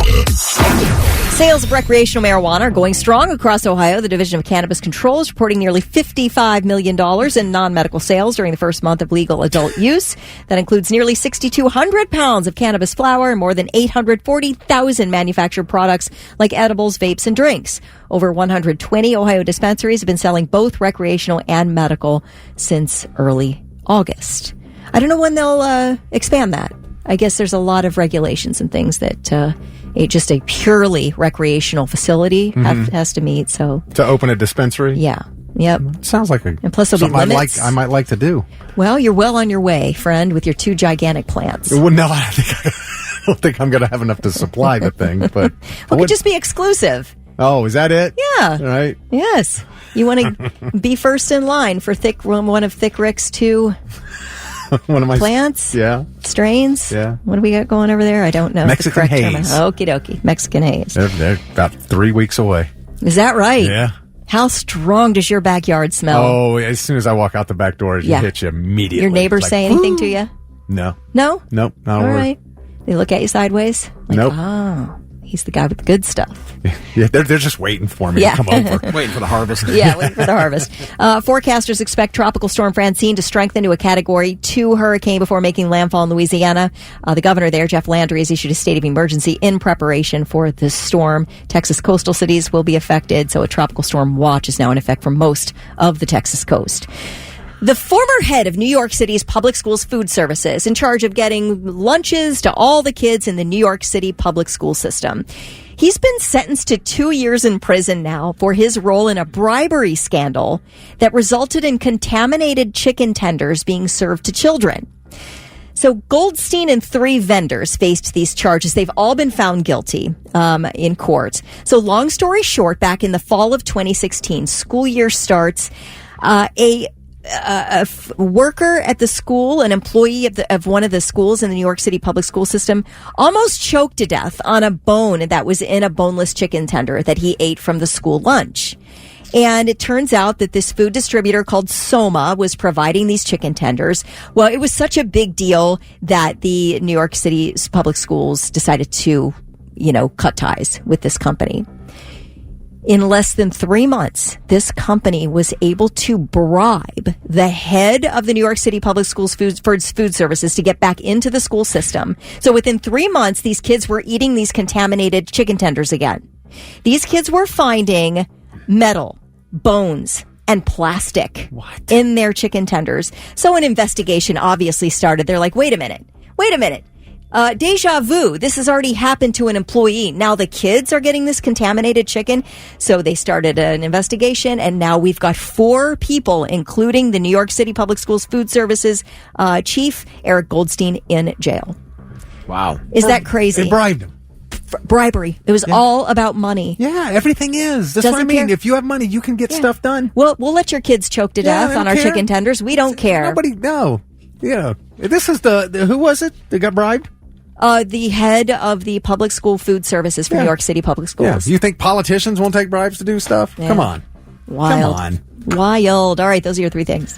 Sales of recreational marijuana are going strong across Ohio. The Division of Cannabis Control is reporting nearly $55 million in non-medical sales during the first month of legal adult use. That includes nearly 6,200 pounds of cannabis flower and more than 840,000 manufactured products like edibles, vapes, and drinks. Over 120 Ohio dispensaries have been selling both recreational and medical since early August. I don't know when they'll expand that. I guess there's a lot of regulations and things that just a purely recreational facility has to meet. So to open a dispensary? Yeah. Yep. Sounds like and plus there'll be something limits. I might like to do. Well, you're well on your way, friend, with your 2 gigantic plants. Well, no, I don't think I'm going to have enough to supply the thing. But it could just be exclusive. Oh, is that it? Yeah. All right. Yes. You want to be first in line for one of Thick Rick's 2 one of my plants? Yeah. Strains? Yeah. What do we got going over there? I don't know. Mexican haze. Okie dokie. Mexican haze. They're about 3 weeks away. Is that right? Yeah. How strong does your backyard smell? Oh, as soon as I walk out the back door, it hits you immediately. Your neighbors say anything to you? No. No? Nope. Not All right. They look at you sideways? Like, nope. Oh, he's the guy with the good stuff. Yeah, they're just waiting for me to come over. Waiting for the harvest. Yeah, waiting for the harvest. Forecasters expect Tropical Storm Francine to strengthen to a Category 2 hurricane before making landfall in Louisiana. The governor there, Jeff Landry, has issued a state of emergency in preparation for this storm. Texas coastal cities will be affected, so a tropical storm watch is now in effect for most of the Texas coast. The former head of New York City's public schools food services, in charge of getting lunches to all the kids in the New York City public school system. He's been sentenced to 2 years in prison now for his role in a bribery scandal that resulted in contaminated chicken tenders being served to children. So Goldstein and 3 vendors faced these charges. They've all been found guilty in court. So long story short, back in the fall of 2016, school year starts, a worker at the school, an employee of one of the schools in the New York City public school system, almost choked to death on a bone that was in a boneless chicken tender that he ate from the school lunch. And it turns out that this food distributor called Soma was providing these chicken tenders. Well, it was such a big deal that the New York City public schools decided to, cut ties with this company. In less than 3 months, this company was able to bribe the head of the New York City Public Schools food services to get back into the school system. So within 3 months, these kids were eating these contaminated chicken tenders again. These kids were finding metal, bones, and plastic in their chicken tenders. So an investigation obviously started. They're like, wait a minute. Deja vu. This has already happened to an employee. Now the kids are getting this contaminated chicken. So they started an investigation, and now we've got 4 people, including the New York City Public Schools Food Services chief, Eric Goldstein, in jail. Wow. Is that crazy? They bribed him. Bribery. It was all about money. Yeah, everything is. That's what I mean. If you have money, you can get stuff done. Well, we'll let your kids choke to death on our chicken tenders. We don't care. No. Yeah. This is who was it that got bribed? The head of the public school food services for New York City Public Schools. Yeah. You think politicians won't take bribes to do stuff? Yeah. Come on. Wild. Come on. Wild. All right, those are your three things.